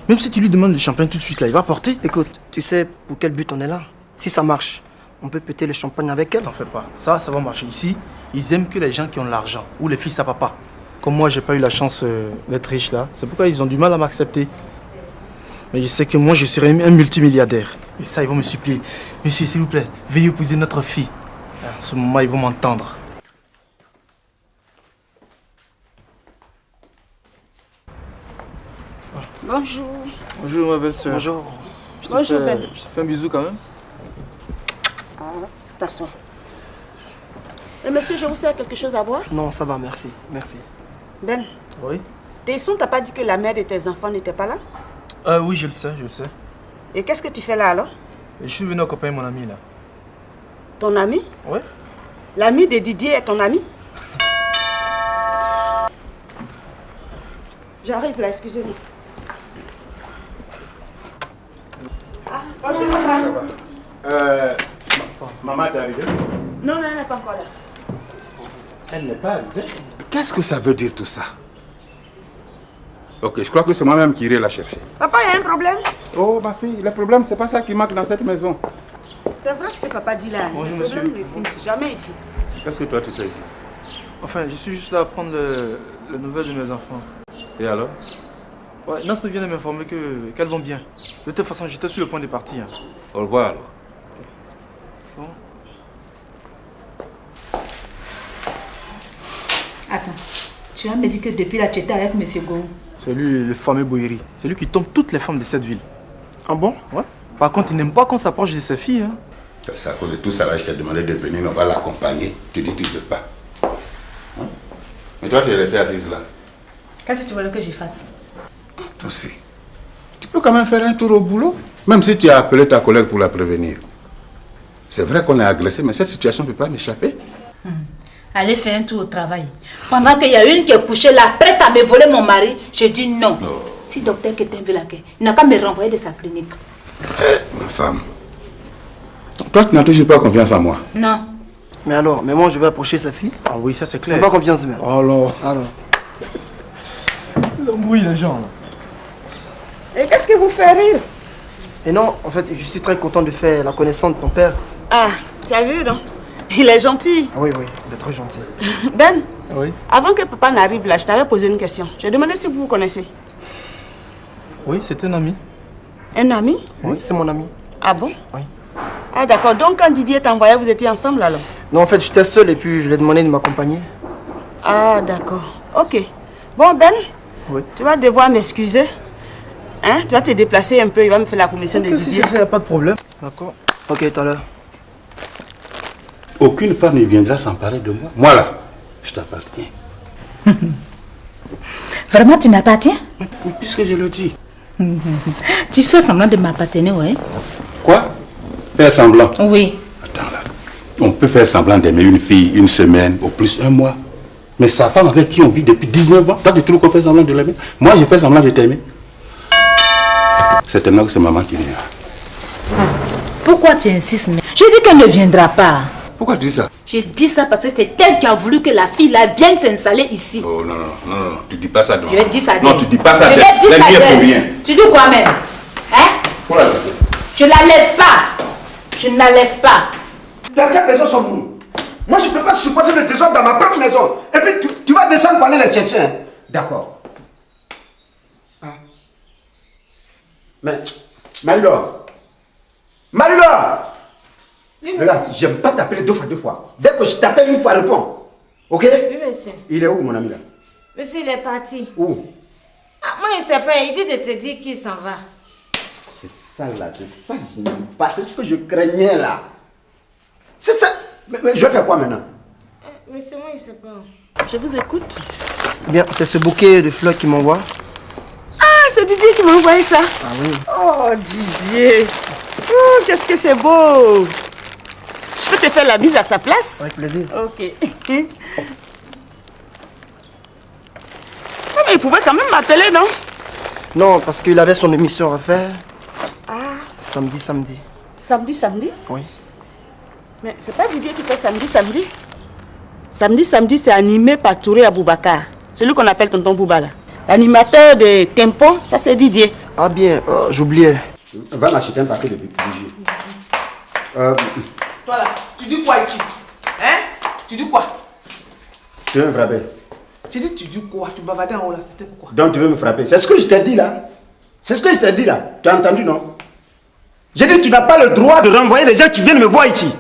Même si tu lui demandes le champagne tout de suite, là, il va porter. Écoute, tu sais pour quel but on est là? Si ça marche, on peut péter le champagne avec elle. T'en fais pas. Ça va marcher. Ici, ils aiment que les gens qui ont de l'argent, ou les fils à papa. Comme moi, j'ai pas eu la chance d'être riche, là. C'est pourquoi ils ont du mal à m'accepter. Mais je sais que moi, je serai un multimilliardaire. Et ça, ils vont me supplier. Monsieur, s'il vous plaît, veuillez épouser notre fille. À ce moment, ils vont m'entendre. Bonjour. Bonjour, ma belle-sœur. Bonjour. Bonjour, Ben. Je te fais un bisou quand même. Ah, t'assois. Et monsieur, je vous sers quelque chose à boire? Non, ça va, merci. Merci. Ben. Oui? Tesson, t'as pas dit que la mère de tes enfants n'était pas là? Oui, je le sais, je le sais. Et qu'est-ce que tu fais là alors? Je suis venu accompagner mon ami là. Ton ami? Oui. L'ami de Didier est ton ami? J'arrive là, excusez-moi. Ah, bonjour papa. Maman est arrivée? Non, elle n'est pas encore là. Elle n'est pas arrivée? Qu'est-ce que ça veut dire tout ça? Ok, je crois que c'est moi-même qui irai la chercher. Papa, il y a un problème? Oh, ma fille, le problème, c'est pas ça qui manque dans cette maison. C'est vrai ce que papa dit là. Bonjour, le problème monsieur. ne finit jamais ici. Qu'est-ce que toi tu fais ici? Enfin, je suis juste là à prendre les nouvelles de mes enfants. Et alors? Ouais, Nasri vient de m'informer qu'elles vont bien. De toute façon, j'étais sur le point de partir. Au revoir alors. Bon. Attends, tu vas me dire que depuis là, tu étais avec M. Gou. C'est lui, le fameux Boyeri. C'est lui qui tombe toutes les femmes de cette ville. Ah bon? Ouais. Par contre, il n'aime pas qu'on s'approche de ses filles. Hein. C'est à cause de tout ça, là, je t'ai demandé de venir, on va l'accompagner. Tu dis tu ne veux pas. Hein? Mais toi, tu es resté assise là. Qu'est-ce que tu veux que je fasse? Toi aussi. Tu peux quand même faire un tour au boulot, même si tu as appelé ta collègue pour la prévenir. C'est vrai qu'on est agressé, mais cette situation ne peut pas m'échapper. Allez faire un tour au travail. Pendant qu'il y a une qui est couchée là, prête à me voler mon mari, je dis non. Si docteur Ketem veut la quai, il n'a qu'à me renvoyer de sa clinique. Ma femme. Toi, tu n'as toujours pas confiance en moi. Non. Mais alors, mais moi je vais approcher sa fille? Ah oui, ça c'est clair. J'ai pas confiance même. Alors. Alors. Oui, les gens là. Et qu'est-ce qui vous fait rire? Et non, en fait, je suis très content de faire la connaissance de ton père. Ah, tu as vu, non? Il est gentil. Ah oui, oui, il est très gentil. Ben, oui. Avant que papa n'arrive là, je t'avais posé une question. J'ai demandé si vous vous connaissez. Oui, c'est un ami. Un ami? Oui, c'est mon ami. Ah bon? Oui. Ah d'accord, donc quand Didier t'envoyait, vous étiez ensemble alors? Non, en fait, j'étais seul et puis je lui ai demandé de m'accompagner. Ah d'accord, ok. Bon Ben, oui. Tu vas devoir m'excuser. Hein? Tu vas te déplacer un peu, il va me faire la commission de Didier. Il n'y a pas de problème. D'accord. Ok, tout à l'heure. Aucune femme ne viendra s'emparer de moi. Moi là, je t'appartiens. Vraiment, tu m'appartiens? Puisque je le dis. Tu fais semblant de m'appartenir, oui? Quoi? Faire semblant? Oui. Attends là. On peut faire semblant d'aimer une fille une semaine, au plus un mois. Mais sa femme avec qui on vit depuis 19 ans, toi tu trouves qu'on fait semblant de l'aimer? Moi je fais semblant de t'aimer. C'est un que c'est maman qui viendra. Pourquoi tu insistes? Je dis qu'elle ne viendra pas. Pourquoi tu dis ça? J'ai dit ça parce que c'est elle qui a voulu que la fille là vienne s'installer ici. Oh non, tu dis pas ça devant. Je vais dire ça d'elle. Non, tu dis pas ça Je d'elle. vais dire ça Pour rien. d'elle. Tu dis quoi même? Hein? Pourquoi la laisser? Je la laisse pas. Je ne la laisse pas. Dans quelle maison sommes-nous? Moi, je ne peux pas supporter le désordre dans ma propre maison. Et puis, tu vas descendre pour aller les chercher. Hein? D'accord. Ah. Mais, Marie-Laure. Marie-Laure! Oui, regarde, j'aime pas t'appeler deux fois. Dès que je t'appelle une fois, réponds. Ok? Oui, monsieur. Il est où, mon ami, là? Monsieur, il est parti. Où? Ah, moi, il sait pas. Il dit de te dire qu'il s'en va. C'est ça, là. C'est ça que je n'aime pas. C'est ce que je craignais, là. C'est ça. Mais je vais faire quoi, maintenant? Monsieur, moi, il sait pas. Je vous écoute. Eh bien, c'est ce bouquet de fleurs qui m'envoie. Ah, c'est Didier qui m'a envoyé ça. Ah oui. Oh, Didier. Oh, qu'est-ce que c'est beau. Je peux te faire la mise à sa place? Avec plaisir. Ok. Ah, mais il pouvait quand même m'appeler, non? Non, parce qu'il avait son émission à faire. Ah. Samedi. Samedi? Oui. Mais c'est pas Didier qui fait samedi? Samedi, c'est animé par Touré Aboubakar. Celui qu'on appelle Tonton Bouba, là. L'animateur de Tempo, ça c'est Didier. Ah bien, j'oubliais. Va m'acheter un paquet de bougies. Toi là, tu dis quoi ici? Hein? Tu dis quoi? Tu veux me frapper? J'ai dit tu dis quoi? Tu bavardais en haut là, c'était pourquoi? Donc tu veux me frapper? C'est ce que je t'ai dit là. Tu as entendu, non? J'ai dit tu n'as pas le droit de renvoyer les gens qui viennent me voir ici.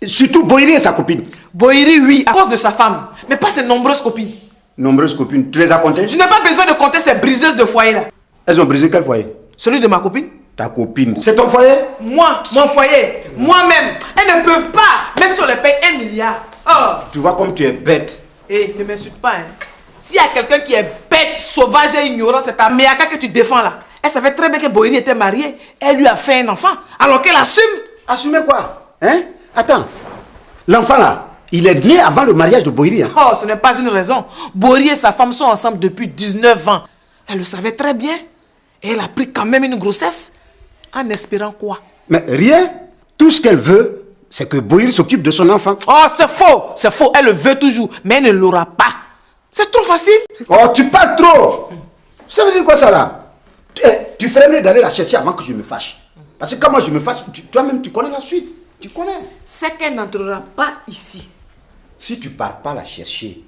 Surtout Boïri et sa copine. Boïri, oui, à cause de sa femme. Mais pas ses nombreuses copines. Nombreuses copines, tu les as comptées? Je n'ai pas besoin de compter ces briseuses de foyer là. Elles ont brisé quel foyer? Celui de ma copine. Ta copine. C'est ton foyer? Moi, mon foyer. Moi-même. Elles ne peuvent pas, même si on les paye 1 milliard. Oh. Tu vois comme tu es bête. Hé, ne m'insulte pas, hein. S'il y a quelqu'un qui est bête, sauvage et ignorant, c'est ta Méaka que tu défends là. Elle savait très bien que Boïri était mariée. Elle lui a fait un enfant, alors qu'elle assume. Assumer quoi? Hein? Attends. L'enfant là, il est né avant le mariage de Boïri. Hein? Oh, ce n'est pas une raison. Boïri et sa femme sont ensemble depuis 19 ans. Elle le savait très bien. Et elle a pris quand même une grossesse. En espérant quoi? Mais rien. Tout ce qu'elle veut, c'est que Boïri s'occupe de son enfant. Oh, c'est faux. C'est faux. Elle le veut toujours. Mais elle ne l'aura pas. C'est trop facile. Oh, tu parles trop. Ça veut dire quoi ça là? Tu ferais mieux d'aller la chercher avant que je me fâche. Parce que quand moi je me fâche, toi-même tu connais la suite. Tu connais. C'est qu'elle n'entrera pas ici. Si tu ne pars pas la chercher,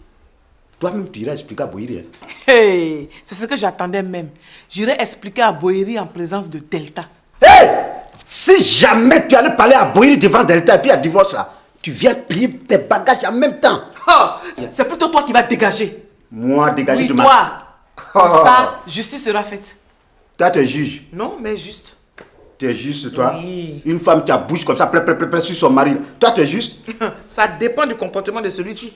toi-même tu iras expliquer à Boïri. Hein? Hey, c'est ce que j'attendais même. J'irai expliquer à Boïri en présence de Delta. Hey! Si jamais tu allais parler à Boïri devant Delta et puis à divorce là, tu viens plier tes bagages en même temps. Oh, c'est plutôt toi qui vas dégager. Moi dégager oui, de toi. ma... Comme ça, justice sera faite. Toi tu es juge. Non, mais juste. Tu es juste toi. Oui. Une femme qui a bouche comme ça, près sur son mari. Toi tu es juste. Ça dépend du comportement de celui-ci.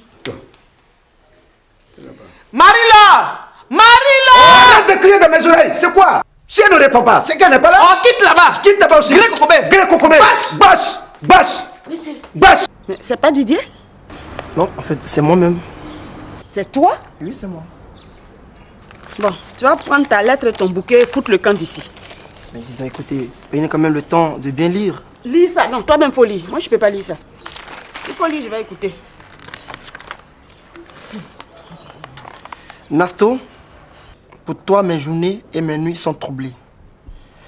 Marie-Laure! Marie-Laure! Arrête de crier dans mes oreilles. C'est quoi? Si elle ne répond pas, c'est qu'elle n'est pas là. Oh, quitte là-bas. Quitte là-bas aussi. Gré Kokobé. Basse. Mais c'est pas Didier? Non, en fait, c'est moi-même. C'est toi? Oui, c'est moi. Bon, tu vas prendre ta lettre et ton bouquet et foutre le camp d'ici. Mais disons, écoutez, prenez quand même le temps de bien lire. Lis ça. Non, toi-même faut lire. Moi, je peux pas lire ça. Il faut lire, je vais écouter. Nasto, pour toi, mes journées et mes nuits sont troublées.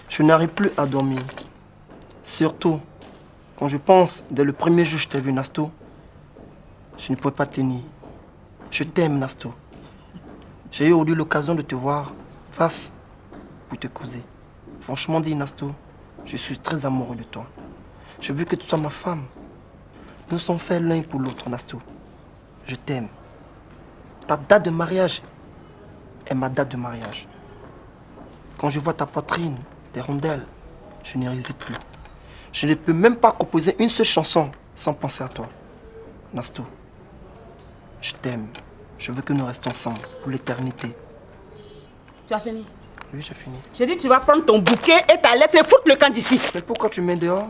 Je n'arrive plus à dormir. Surtout, quand je pense, dès le premier jour que je t'ai vu, Nasto, je ne pouvais pas tenir. Je t'aime, Nasto. J'ai eu aujourd'hui l'occasion de te voir face pour te causer. Franchement dit, Nasto, je suis très amoureux de toi. Je veux que tu sois ma femme. Nous sommes faits l'un pour l'autre, Nasto. Je t'aime. Ta date de mariage est ma date de mariage. Quand je vois ta poitrine, tes rondelles, je n'y résiste plus. Je ne peux même pas composer une seule chanson sans penser à toi. Nasto, je t'aime. Je veux que nous restions ensemble pour l'éternité. Tu as fini? Oui, j'ai fini. J'ai dit tu vas prendre ton bouquet et ta lettre et foutre le camp d'ici. Mais pourquoi tu mets dehors?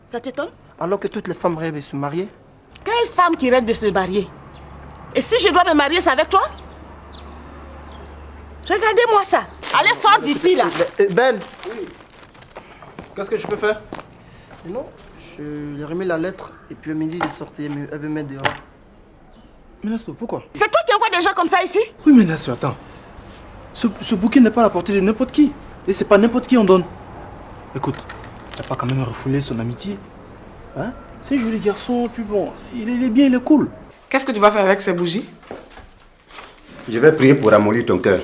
Ça t'étonne? Alors que toutes les femmes rêvent de se marier? Quelle femme qui rêve de se marier? Et si je dois me marier, c'est avec toi? Regardez-moi ça. Allez, sors d'ici là. Ben, Qu'est-ce que je peux faire? non, Je lui ai remis la lettre et puis elle m'a dit de sortir, mais elle veut mettre dehors. Mais Nasto, pourquoi? C'est toi qui envoies des gens comme ça ici? Oui, mais Nasto, attends. Ce bouquet n'est pas à la portée de n'importe qui. Et c'est pas n'importe qui on donne. Écoute, t'as pas quand même refoulé son amitié. Hein? C'est un joli garçon, puis bon, il est bien, il est cool. Qu'est-ce que tu vas faire avec ces bougies? Je vais prier pour amollir ton cœur.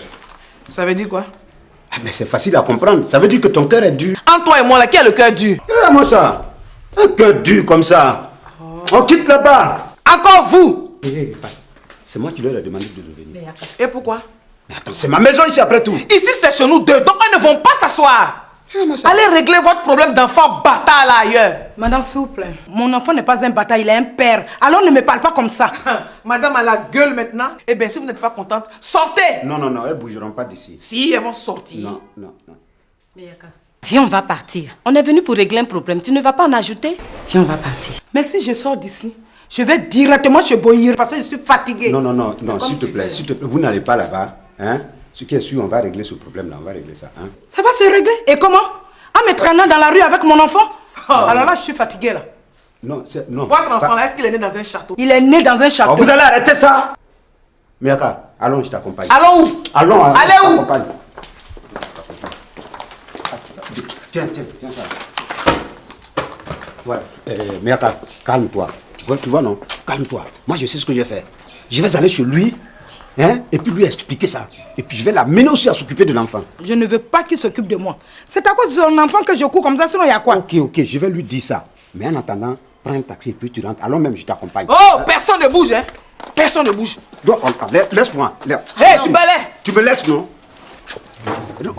Ça veut dire quoi? Ah, mais c'est facile à comprendre. Ça veut dire que ton cœur est dur. Entre toi et moi, là, qui a le cœur dur? Regarde-moi ça. Un cœur dur comme ça. On quitte là-bas. Encore vous! C'est moi qui leur ai demandé de revenir. Et pourquoi? Mais attends, c'est ma maison ici après tout. Ici, c'est chez nous deux, donc elles ne vont pas s'asseoir. Allez régler votre problème d'enfant bâtard là ailleurs. Madame, s'il vous plaît, mon enfant n'est pas un bâtard, il est un père. Alors ne me parle pas comme ça. Madame a la gueule maintenant. Eh bien, si vous n'êtes pas contente, sortez. Non, non, non, elles ne bougeront pas d'ici. Si, elles vont sortir. Non, non, non. Viens, on va partir. On est venu pour régler un problème. Tu ne vas pas en ajouter? Viens, on va partir. Mais si je sors d'ici, je vais directement chez Boyir parce que je suis fatiguée. Non, non, non, non, s'il te plaît, vous n'allez pas là-bas. Hein? Ce qui est sûr, on va régler ce problème-là, on va régler ça. Hein? Ça va se régler? Et comment? En me traînant dans la rue avec mon enfant? Alors là, je suis fatiguée là. Non, non. Votre enfant là, est-ce qu'il est né dans un château? Il est né dans un château. Oh, vous allez arrêter ça? Miaka, allons, je t'accompagne. Allons où? Allons, allez où? Je t'accompagne. Tiens, ça. Ouais, Miaka, calme-toi. Tu vois, non? Calme-toi. Moi, je sais ce que je vais faire. Je vais aller chez lui, hein, et puis lui expliquer ça. Et puis je vais l'amener aussi à s'occuper de l'enfant. Je ne veux pas qu'il s'occupe de moi. C'est à cause de son enfant que je cours comme ça, sinon il y a quoi? Ok, je vais lui dire ça. Mais en attendant, prends un taxi et puis tu rentres. Alors même, je t'accompagne. Oh, personne ne bouge, hein? Personne ne bouge. Donc, laisse-moi. Hé, tu balais. Tu me laisses, non?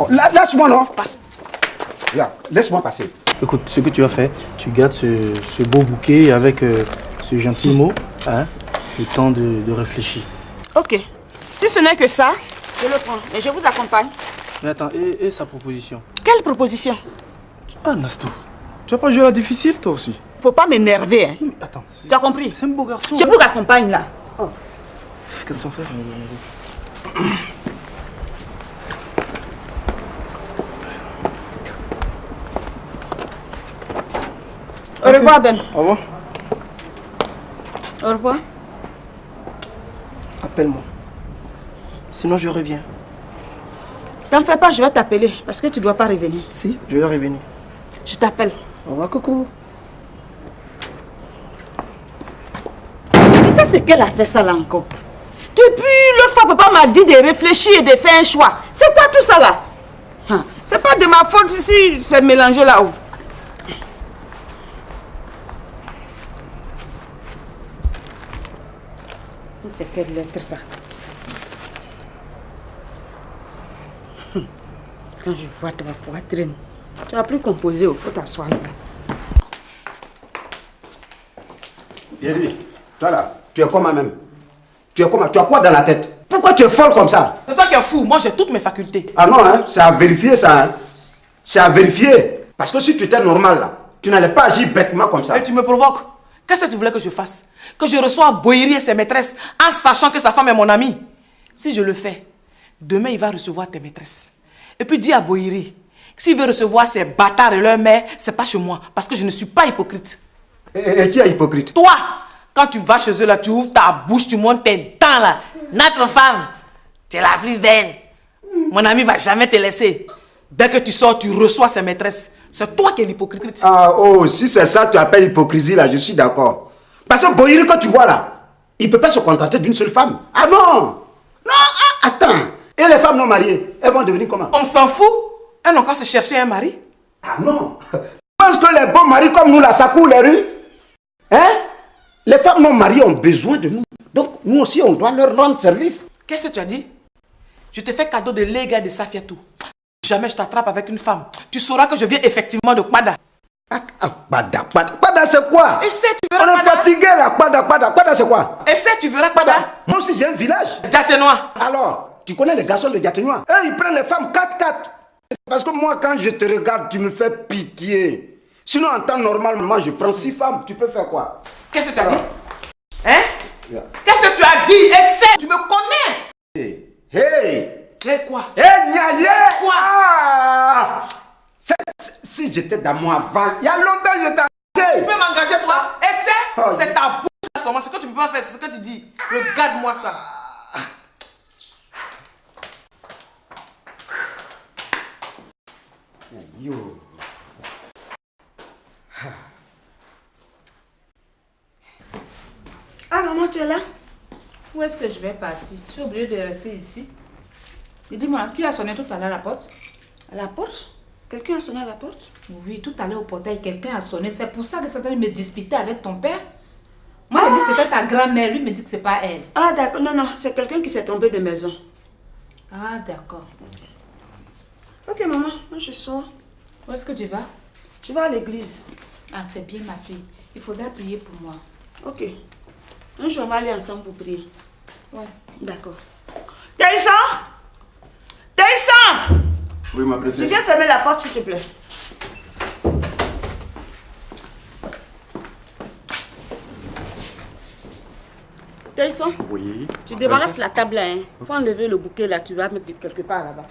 Laisse-moi, non? Passe. Laisse-moi passer. Écoute, ce que tu vas faire, tu gardes ce beau bouquet avec ce gentil mot, hein, le temps de réfléchir. Ok. Si ce n'est que ça, je le prends. Et je vous accompagne. Mais attends, et sa proposition? Quelle proposition? Ah, Nasto, tu vas pas jouer à la difficile, toi aussi? Faut pas m'énerver, hein. Attends. Tu as compris? C'est un beau garçon. Je vous accompagne là. Oh. Qu'est-ce qu'on fait? Au revoir, Ben. Au revoir. Au revoir. Appelle-moi. Sinon, je reviens. T'en fais pas, je vais t'appeler parce que tu dois pas revenir. Si, je vais revenir. Je t'appelle. Au revoir, coucou. Mais ça, c'est qu'elle a fait ça là encore. Depuis le fois, papa m'a dit de réfléchir et de faire un choix. C'est pas tout ça là. Hein. C'est pas de ma faute si c'est mélangé là-haut. C'est quelle lettre ça? Quand je vois ta poitrine, tu as plus composé, il faut t'asseoir là-bas. Yeri, toi là, tu es comme moi-même. Tu es comme moi, tu as quoi dans la tête? Pourquoi tu es folle comme ça? C'est toi qui es fou, moi j'ai toutes mes facultés. Ah non, hein, c'est à vérifier ça. Hein. C'est à vérifier. Parce que si tu étais normal là, tu n'allais pas agir bêtement comme ça. Et tu me provoques. Qu'est-ce que tu voulais que je fasse? Que je reçois Boyeri et ses maîtresses en sachant que sa femme est mon amie? Si je le fais, demain il va recevoir tes maîtresses. Et puis dis à Boyeri, s'il veut recevoir ses bâtards et leur mère, c'est pas chez moi. Parce que je ne suis pas hypocrite. Et qui est hypocrite? Toi, quand tu vas chez eux là, tu ouvres ta bouche, tu montes tes dents là. Notre femme, tu es la plus belle. Mon ami va jamais te laisser. Dès que tu sors, tu reçois ses maîtresses. C'est toi qui es l'hypocrite. Ah oh, si c'est ça tu appelles hypocrisie là, je suis d'accord. Parce que Boyeri, quand tu vois là, il ne peut pas se contenter d'une seule femme. Ah non! Non, attends. Et les femmes non mariées, elles vont devenir comment? On s'en fout. Elles n'ont qu'à se chercher un mari. Ah non. Tu penses que les bons maris comme nous là, ça court les rues? Hein? Les femmes non mariées ont besoin de nous. Donc nous aussi, on doit leur rendre service. Qu'est-ce que tu as dit? Je te fais cadeau de Lega de Safiatou. Jamais je t'attrape avec une femme. Tu sauras que je viens effectivement de Kwada. Kwada c'est quoi? Essaie, tu verras. On est fatigué là, Kwada c'est quoi? Essaie, tu verras Kwada. Moi aussi j'ai un village. Diatenois. Alors, tu connais les garçons de Diatenois? Eux ils prennent les femmes 4-4. Parce que moi quand je te regarde, tu me fais pitié. Sinon en temps normal, moi je prends 6 femmes. Tu peux faire quoi? Qu'est-ce que tu as dit? Hein? Qu'est-ce que tu as dit? Essaie, tu me connais. Hey! Hey quoi? Hey Niaye! Quoi? Ah! Si j'étais dans moi avant, il y a longtemps je t'ai... Tu peux m'engager. C'est ta bouche là seulement. Ce que tu peux pas faire, c'est ce que tu dis. Regarde-moi ça. Yo. Ah, maman, tu es là? Où est-ce que je vais partir? Je suis obligée de rester ici. Et dis-moi, qui a sonné tout à l'heure à la porte? À la porte? Quelqu'un a sonné à la porte? Oui, tout à l'heure au portail, quelqu'un a sonné. C'est pour ça que c'est en train de me disputer avec ton père. Moi, j'ai dit que c'était ta grand-mère. Lui me dit que c'est pas elle. Ah, d'accord. Non, non, c'est quelqu'un qui s'est tombé de maison. Ah, d'accord. Ok, maman, moi je sors. Où est-ce que tu vas? Je vais à l'église. Ah, c'est bien, ma fille. Il faudra prier pour moi. Ok. Un jour, on va aller ensemble pour prier. Ouais. D'accord. Taïsan! Taïsan! Oui, ma princesse. Tu viens fermer la porte, s'il te plaît. Taïsan? Oui. Tu débarrasses la table là, hein. Faut enlever le bouquet là, tu vas mettre quelque part là-bas.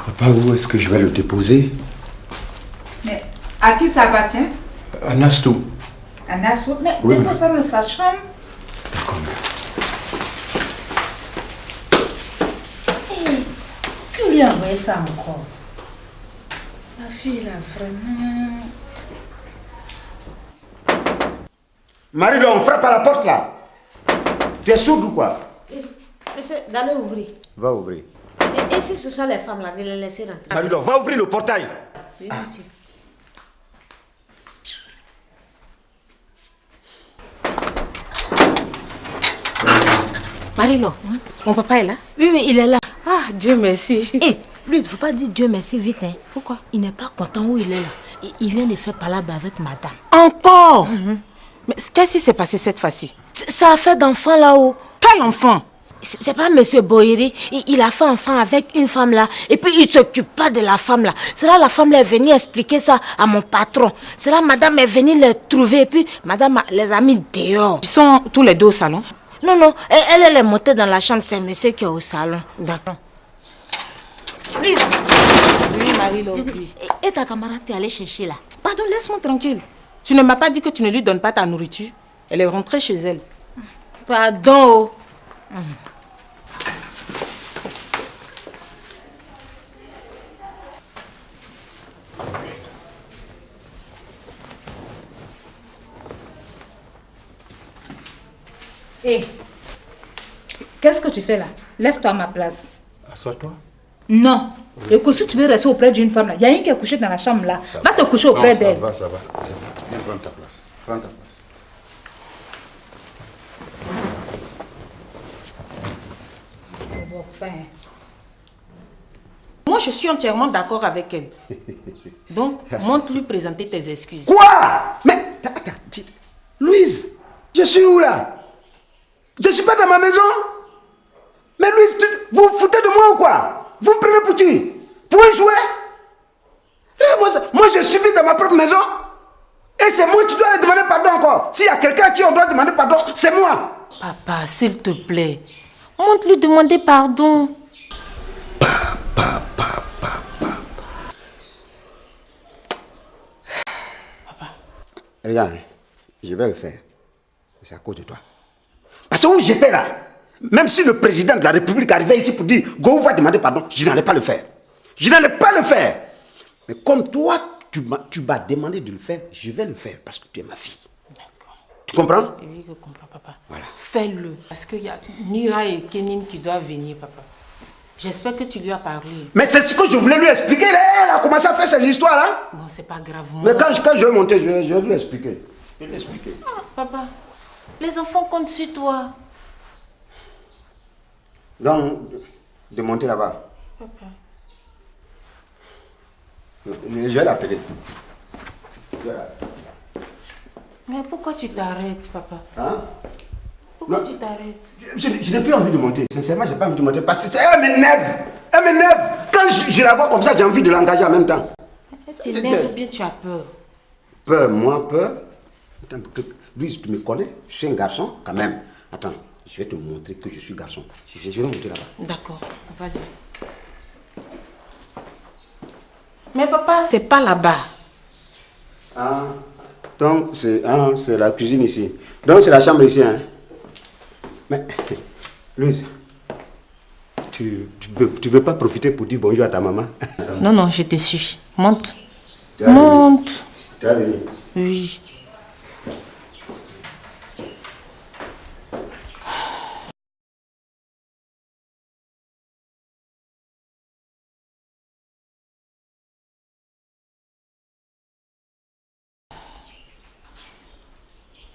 Papa, où est-ce que je vais le déposer? Mais à qui ça appartient? À Nastou. À Nassau? Mais Oui, dépose ça dans sa chambre. Hey, qui lui a envoyé ça encore? La fille là, vraiment... Marie, là, on frappe à la porte là. Tu es sourde ou quoi? Monsieur, d'aller ouvrir. Va ouvrir. Et si ce sont les femmes là, de les laisser rentrer. Marie, là, va ouvrir le portail. Oui, monsieur. Marilo, mon papa est là? Oui, oui, il est là. Ah, Dieu merci. Hé, lui, il ne faut pas dire Dieu merci vite. Hein. Pourquoi? Il n'est pas content où il est là. Il vient de faire palabre avec madame. Encore? Mais qu'est-ce qui s'est passé cette fois-ci? Ça a fait d'enfant là-haut. Quel enfant? C'est pas monsieur Boyeri. Il a fait enfant avec une femme là. Et puis il s'occupe pas de la femme là. C'est là la femme là est venue expliquer ça à mon patron. C'est là madame est venue les trouver. Et puis madame les a mis dehors. Ils sont tous les deux au salon? Non, non. Elle est montée dans la chambre. C'est monsieur qui est au salon. D'accord. Please. Oui, Marilo, oui. Et ta camarade t'es allée chercher là? Pardon, laisse-moi tranquille. Tu ne m'as pas dit que tu ne lui donnes pas ta nourriture? Elle est rentrée chez elle. Pardon. Hé, qu'est-ce que tu fais là? Lève-toi à ma place. Assois-toi. Non. Écoute, si tu veux rester auprès d'une femme là, il y a une qui est couchée dans la chambre là. Va te coucher auprès d'elle. Ça va. Viens prendre ta place. Prends ta place. Moi, je suis entièrement d'accord avec elle. Donc, monte lui présenter tes excuses. Quoi? Mais, attends, Louise, je suis où là? Je suis pas dans ma maison? Mais Louise, vous vous foutez de moi ou quoi? Vous me prenez pour qui? Pour un jouet? Moi, je subis dans ma propre maison. Et c'est moi qui dois aller demander pardon encore. S'il y a quelqu'un à qui on doit demander pardon, c'est moi. Papa, s'il te plaît, monte lui demander pardon. Regarde, je vais le faire. C'est à cause de toi. Parce que où j'étais là, même si le président de la République arrivait ici pour dire Go va demander pardon, je n'allais pas le faire. Je n'allais pas le faire. Mais comme toi, tu m'as demandé de le faire, je vais le faire parce que tu es ma fille. D'accord. Tu comprends? Oui, je comprends, papa. Voilà. Fais-le. Parce qu'il y a Mira et Kénine qui doivent venir, papa. J'espère que tu lui as parlé. Mais c'est ce que je voulais lui expliquer. Elle a commencé à faire ces histoires-là. Bon, c'est pas grave. Mais quand je vais monter, je vais lui expliquer. Je vais lui expliquer. Ah, papa, les enfants comptent sur toi. Donc, de monter là-bas. Papa. Je vais l'appeler. Mais pourquoi tu t'arrêtes, papa? Hein? Pourquoi tu t'arrêtes? Je n'ai plus envie de monter. Sincèrement, je n'ai pas envie de monter parce que elle m'énerve. Elle m'énerve. Quand je la vois comme ça, j'ai envie de l'engager en même temps. Elle t'énerve ou bien tu as peur? Peur, moi, peur. Attends, Louise, tu me connais? Je suis un garçon, quand même. Attends, je vais te montrer que je suis garçon. Je vais monter là-bas. D'accord, vas-y. Mais papa, c'est pas là-bas. Ah, donc c'est la cuisine ici. Donc c'est la chambre ici, hein? Mais, Louise, tu veux pas profiter pour dire bonjour à ta maman? Non, non, je te suis. Monte. Tu as Monte. Tu as venu? Oui.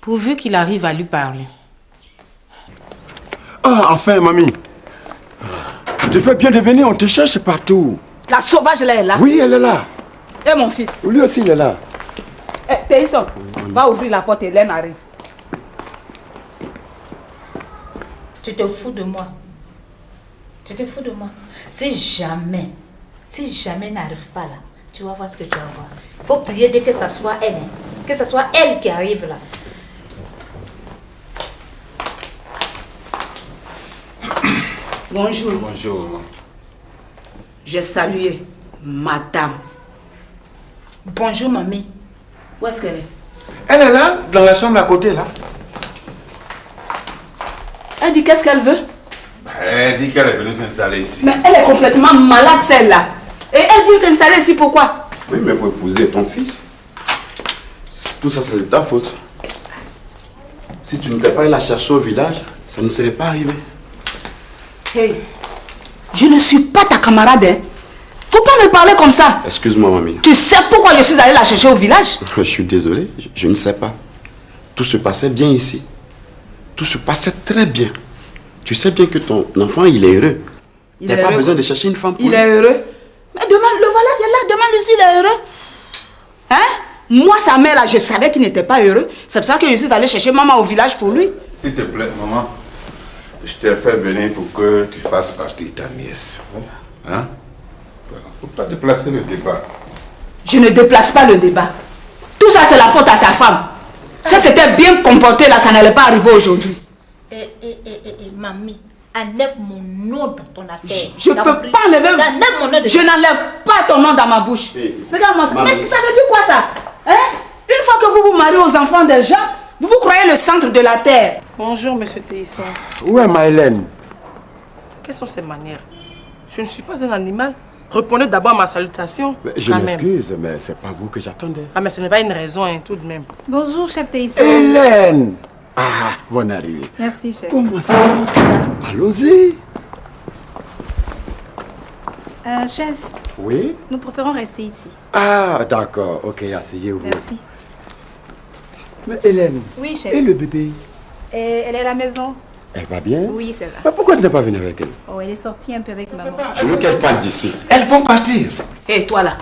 Pourvu qu'il arrive à lui parler. Ah, enfin, mamie. Tu fais bien de venir, on te cherche partout. La sauvage, là, est là. Oui, elle est là. Et mon fils. Lui aussi, il est là. Eh, Théison, va ouvrir la porte, Hélène arrive. Tu te fous de moi. Tu te fous de moi. Si jamais n'arrive pas là, tu vas voir ce que tu vas voir. Il faut prier dès que ça soit elle. Hein. Que ce soit elle qui arrive là. Bonjour. Bonjour. J'ai salué madame. Bonjour, mamie. Où est-ce qu'elle est? Elle est là, dans la chambre à côté, là. Elle dit qu'est-ce qu'elle veut? Elle dit qu'elle est venue s'installer ici. Mais elle est complètement malade, celle-là. Et elle veut s'installer ici, pourquoi? Oui, mais pour épouser ton fils. Tout ça, c'est de ta faute. Si tu n'étais pas allé la chercher au village, ça ne serait pas arrivé. Hey, je ne suis pas ta camarade, hein. Faut pas me parler comme ça. Excuse-moi, mamie. Tu sais pourquoi je suis allée la chercher au village? Je suis désolé, je ne sais pas. Tout se passait bien ici. Tout se passait très bien. Tu sais bien que ton enfant, il est heureux. Tu n'as pas besoin de chercher une femme pour Il est heureux. Mais demande, le voilà, il est là, demande s'il est heureux. Hein? Moi, sa mère, là, je savais qu'il n'était pas heureux. C'est pour ça que je suis allée chercher maman au village pour lui. S'il te plaît, maman, je t'ai fait venir pour que tu fasses partie de ta nièce. Hein? Voilà. Faut pas déplacer le débat. Je ne déplace pas le débat. Tout ça, c'est la faute à ta femme. Ça, c'était bien comporté, là, ça n'allait pas arriver aujourd'hui. Mamie, enlève mon nom dans ton affaire. Je ne peux pas enlever... Enlève mon nom de... Je n'enlève pas ton nom dans ma bouche. Regarde-moi ça. Mais ça veut dire quoi, ça? Hein? Une fois que vous vous mariez aux enfants des gens, vous vous croyez le centre de la terre. Bonjour, monsieur Théison. Où est ma Hélène? Quelles sont ces manières? Je ne suis pas un animal. Répondez d'abord à ma salutation. Mais je m'excuse, mais c'est pas vous que j'attendais. Ah, mais ce n'est pas une raison, hein, tout de même. Bonjour, chef Théison. Hélène! Ah, bonne arrivée. Merci, chef. Comment ça va? Allons-y. Chef, Oui? nous préférons rester ici. Ah, d'accord. Ok, asseyez-vous. Merci. Mais Hélène, Oui, chef. et le bébé? Elle est à la maison. Elle va bien? Oui, c'est vrai. Mais pourquoi tu n'es pas venu avec elle? Oh, elle est sortie un peu avec maman. Je veux qu'elle parte d'ici. Elles vont partir. Hé, toi là,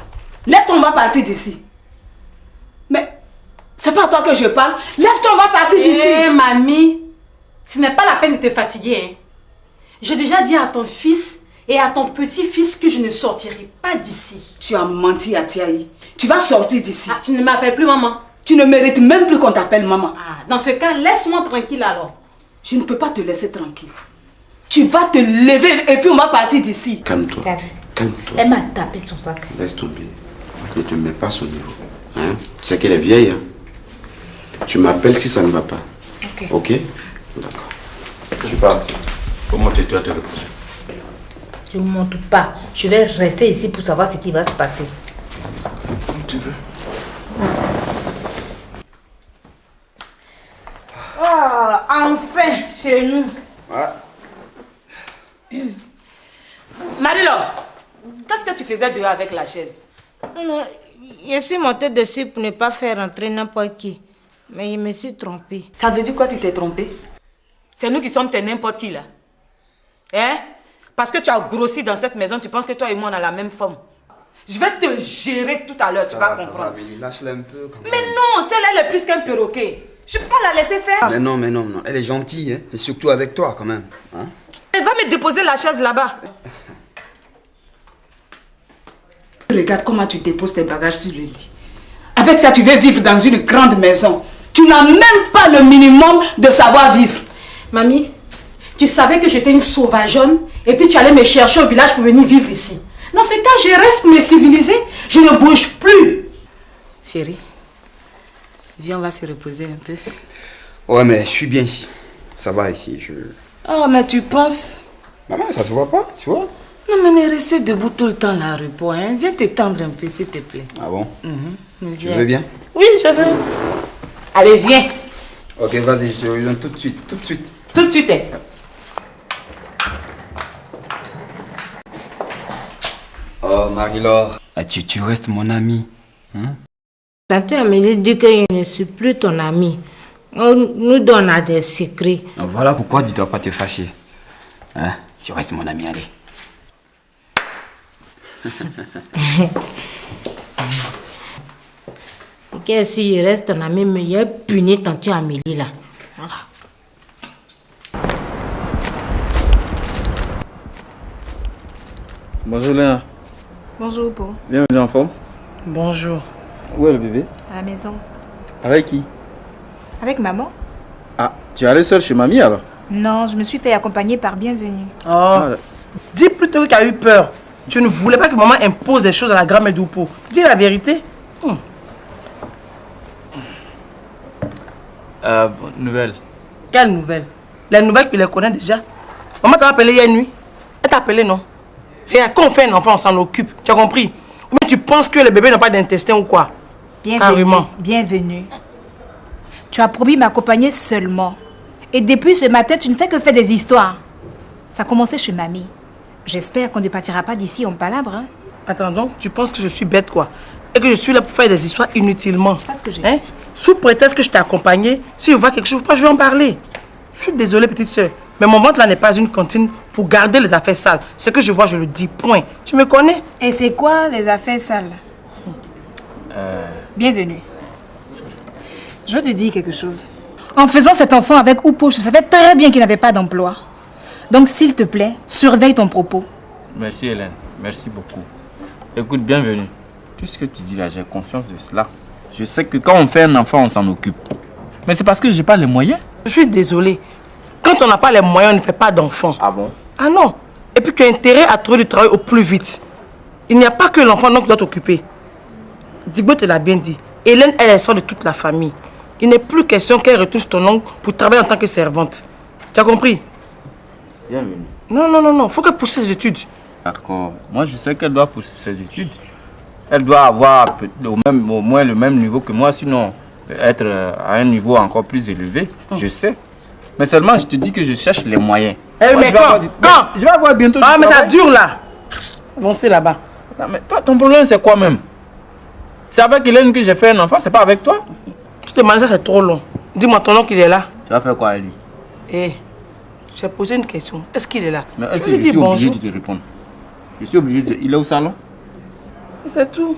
lève-toi, on va partir d'ici. Mais, c'est pas à toi que je parle. Lève-toi, on va partir d'ici. Eh, mamie, ce n'est pas la peine de te fatiguer. Hein. J'ai déjà dit à ton fils et à ton petit-fils que je ne sortirai pas d'ici. Tu as menti à Tiaï. Tu vas sortir d'ici. Ah, tu ne m'appelles plus maman. Tu ne mérites même plus qu'on t'appelle maman. Ah, dans ce cas, laisse-moi tranquille alors. Je ne peux pas te laisser tranquille. Tu vas te lever et puis on va partir d'ici. Calme-toi. Calme-toi. Elle m'a tapé son sac. Laisse tomber. Ne te mets pas à son niveau. Hein? Tu sais qu'elle est vieille. Hein? Tu m'appelles si ça ne va pas. Ok? D'accord. Je suis parti. Faut monter, tu vas te reposer. Je ne monte pas. Je vais rester ici pour savoir ce qui va se passer. Comme tu veux. Oh, enfin, chez nous. Marie-Laure, qu'est-ce que tu faisais dehors avec la chaise? Non, je suis montée dessus pour ne pas faire rentrer n'importe qui. Mais je me suis trompée. Ça veut dire quoi, tu t'es trompée? C'est nous qui sommes tes n'importe qui là. Hein? Parce que tu as grossi dans cette maison, tu penses que toi et moi on a la même forme. Je vais te gérer tout à l'heure, tu vas comprendre. Lâche-la un peu. Mais non, celle-là elle est plus qu'un perroquet. Je peux pas la laisser faire. Mais non, non. Elle est gentille, hein. Et surtout avec toi, quand même. Hein? Elle va me déposer la chaise là-bas. Regarde comment tu déposes tes bagages sur le lit. Avec ça, tu veux vivre dans une grande maison. Tu n'as même pas le minimum de savoir-vivre. Mamie, tu savais que j'étais une sauvageonne et puis tu allais me chercher au village pour venir vivre ici. Dans ce cas, je reste me civiliser. Je ne bouge plus. Chérie, viens, on va se reposer un peu. Ouais, mais je suis bien ici. Ça va ici, Oh, mais tu penses? Maman, ça se voit pas, tu vois? Non, mais ne rester debout tout le temps là, repos, hein. Viens t'étendre un peu, s'il te plaît. Ah bon? Tu Viens. veux bien? Oui, je veux. Allez, viens. Ok, vas-y, je te rejoins tout de suite, tout de suite. Tout de suite, hein. Oh, Marie-Laure. Ah, tu restes mon amie. Hein? Tante Amélie dit que je ne suis plus ton amie. Nous deux, on a des secrets. Voilà pourquoi tu ne dois pas te fâcher. Hein? Tu restes mon ami, allez. C'est que si je reste ton ami, mais il puni tante Amélie là. Voilà. Bonjour Léna. Bonjour, Beau. Bienvenue en forme. Bonjour. Où est le bébé? À la maison. Avec qui? Avec maman? Ah, tu es allé seule chez mamie alors? Non, je me suis fait accompagner par Bienvenue. Oh. Dis plutôt que tu as eu peur. Tu ne voulais pas que maman impose des choses à la grand-mère d'Oupo. Dis la vérité. Nouvelle. Quelle nouvelle? Les nouvelles, tu les connais déjà. Maman t'a appelé hier nuit. Elle t'a appelé, non? Regarde, quand on fait un enfant, on s'en occupe. Tu as compris? Ou bien tu penses que le bébé n'a pas d'intestin ou quoi? Bienvenue. Bienvenue. Tu as promis m'accompagner seulement. Et depuis ce matin, tu ne fais que faire des histoires. Ça a commencé chez mamie. J'espère qu'on ne partira pas d'ici en palabre. Hein? Attends, donc, tu penses que je suis bête, quoi? Et que je suis là pour faire des histoires inutilement. C'est pas ce que j'ai dit. Sous prétexte que je t'ai accompagné, si je vois quelque chose, je vais en parler. Je suis désolée, petite soeur. Mais mon ventre là n'est pas une cantine pour garder les affaires sales. Ce que je vois, je le dis, point. Tu me connais? Et c'est quoi les affaires sales? Bienvenue. Je veux te dire quelque chose. En faisant cet enfant avec Oupo, je savais très bien qu'il n'avait pas d'emploi. Donc, s'il te plaît, surveille ton propos. Merci Hélène, merci beaucoup. Écoute, bienvenue. Tout ce que tu dis là, j'ai conscience de cela. Je sais que quand on fait un enfant, on s'en occupe. Mais c'est parce que j'ai pas les moyens. Je suis désolée. Quand on n'a pas les moyens, on ne fait pas d'enfant. Ah bon? Ah non. Et puis tu as intérêt à trouver du travail au plus vite. Il n'y a pas que l'enfant dont tu dois t'occuper. Digbo te l'a bien dit. Hélène est l'espoir de toute la famille. Il n'est plus question qu'elle retouche ton oncle pour travailler en tant que servante. Tu as compris? Bienvenue. Non. Faut qu'elle poursuive ses études. D'accord. Moi, je sais qu'elle doit poursuivre ses études. Elle doit avoir au moins le même niveau que moi, sinon être à un niveau encore plus élevé. Je sais. Mais seulement, je te dis que je cherche les moyens. Eh, mais quand? Je vais avoir bientôt Ah, du mais ça travail. dure là. Avancez là-bas. Attends, mais toi, ton problème, c'est quoi même? C'est avec Hélène que j'ai fait un enfant, c'est pas avec toi? Tu te demandes ça, c'est trop long. Dis-moi, ton oncle, il est là? Tu vas faire quoi, Ali? Eh, j'ai posé une question. Est-ce qu'il est là? Mais est-ce Je que lui je dis suis obligé bonjour. de te répondre? Je suis obligé de... Il est au salon? C'est tout.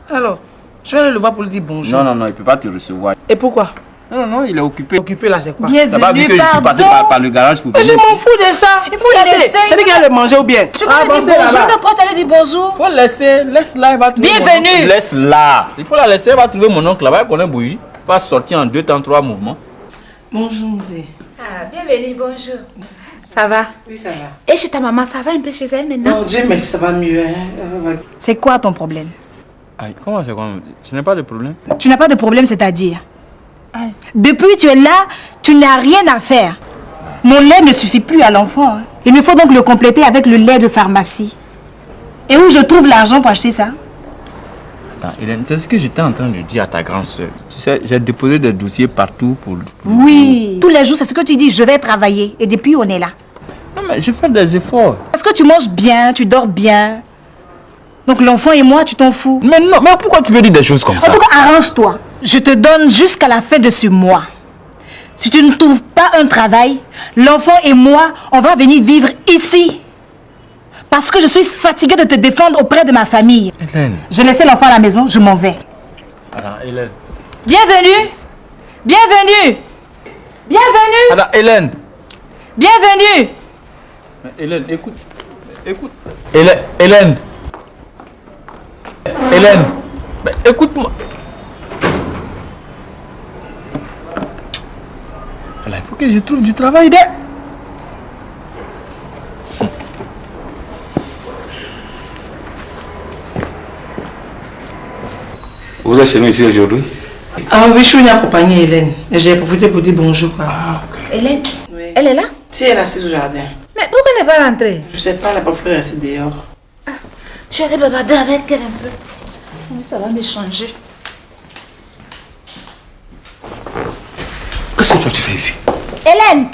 Alors, je vais aller le voir pour lui dire bonjour. Non, il ne peut pas te recevoir. Et pourquoi? Non, il est occupé. Occupé là, c'est quoi? T'as pas vu que je suis passé par le garage pour Mais je venir m'en ici? fous de ça. Il faut le laisser. C'est lui qui allait manger ou bien? Tu peux lui dire bonjour, ne pas aller dire bonjour. Faut laisser, laisse-la, elle va trouver Bienvenue. mon oncle. Laisse-la. Il faut la laisser, elle va trouver mon oncle là-bas, elle connaît Bouilly. Elle va sortir en 2 temps, 3 mouvements. Bonjour, Mzé. Ah, bienvenue, bonjour. Ça va? Oui, ça va. Et chez ta maman, ça va un peu chez elle maintenant? Oh Dieu, mais ça va mieux. Hein? C'est quoi ton problème? Aïe, comment c'est quoi? Je n'ai pas de problème. Tu n'as pas de problème, c'est-à-dire? Depuis que tu es là, tu n'as rien à faire. Mon lait ne suffit plus à l'enfant. Hein. Il me faut donc le compléter avec le lait de pharmacie. Et où je trouve l'argent pour acheter ça? Attends, Hélène, c'est ce que j'étais en train de dire à ta grande soeur. Tu sais, j'ai déposé des dossiers partout pour... Oui, tous les jours, c'est ce que tu dis. Je vais travailler. Et depuis, on est là. Non, mais je fais des efforts. Parce que tu manges bien, tu dors bien. Donc l'enfant et moi, tu t'en fous. Mais non, mais pourquoi tu me dis des choses comme ça? En tout cas, arrange-toi. Je te donne jusqu'à la fin de ce mois. Si tu ne trouves pas un travail, l'enfant et moi, on va venir vivre ici. Parce que je suis fatiguée de te défendre auprès de ma famille. Hélène. Je laissais l'enfant à la maison, je m'en vais. Attends, Hélène. Bienvenue. Bienvenue. Bienvenue. Madame Hélène. Bienvenue. Mais Hélène, écoute. Écoute. Hélène. Hélène. Mais écoute-moi. Il faut que je trouve du travail là. Vous êtes chez nous ici aujourd'hui? Ah oui, je suis venue accompagner Hélène. Et j'ai profité pour dire bonjour. Hélène, elle est là? Si, elle est assise au jardin. Mais pourquoi elle n'est pas rentrée? Je sais pas, elle n'a pas fait rester dehors. Je vais aller bavarder avec elle un peu. Mais ça va me changer. Qu'est-ce que toi tu fais ici? Hélène.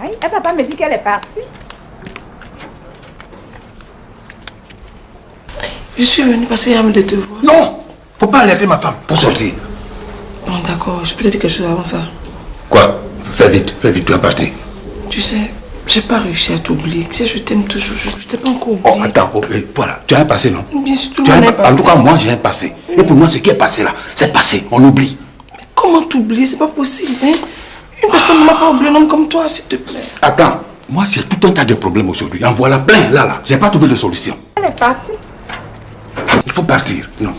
Aïe, elle va pas me dire qu'elle est partie. Je suis venue parce qu'il y a de te voir. Non! Faut pas alerter ma femme pour sortir. Bon, d'accord, je peux te dire quelque chose avant ça. Quoi? Fais vite, tu vas partir. Tu sais, j'ai pas réussi à t'oublier. Tu sais, je t'aime toujours, je t'ai pas encore oublié. Oh, attends, voilà, tu as un passé, non? Bien sûr, tout le monde est passé. En tout cas, moi j'ai un passé. Et pour moi, ce qui est passé là, c'est passé, on oublie. Mais comment t'oublier? C'est pas possible, hein? Une personne ne m'a pas oublié un homme comme toi, s'il te plaît. Attends, moi j'ai tout un tas de problèmes aujourd'hui. En voilà plein, là. J'ai pas trouvé de solution. Elle est partie. Il faut partir. Non.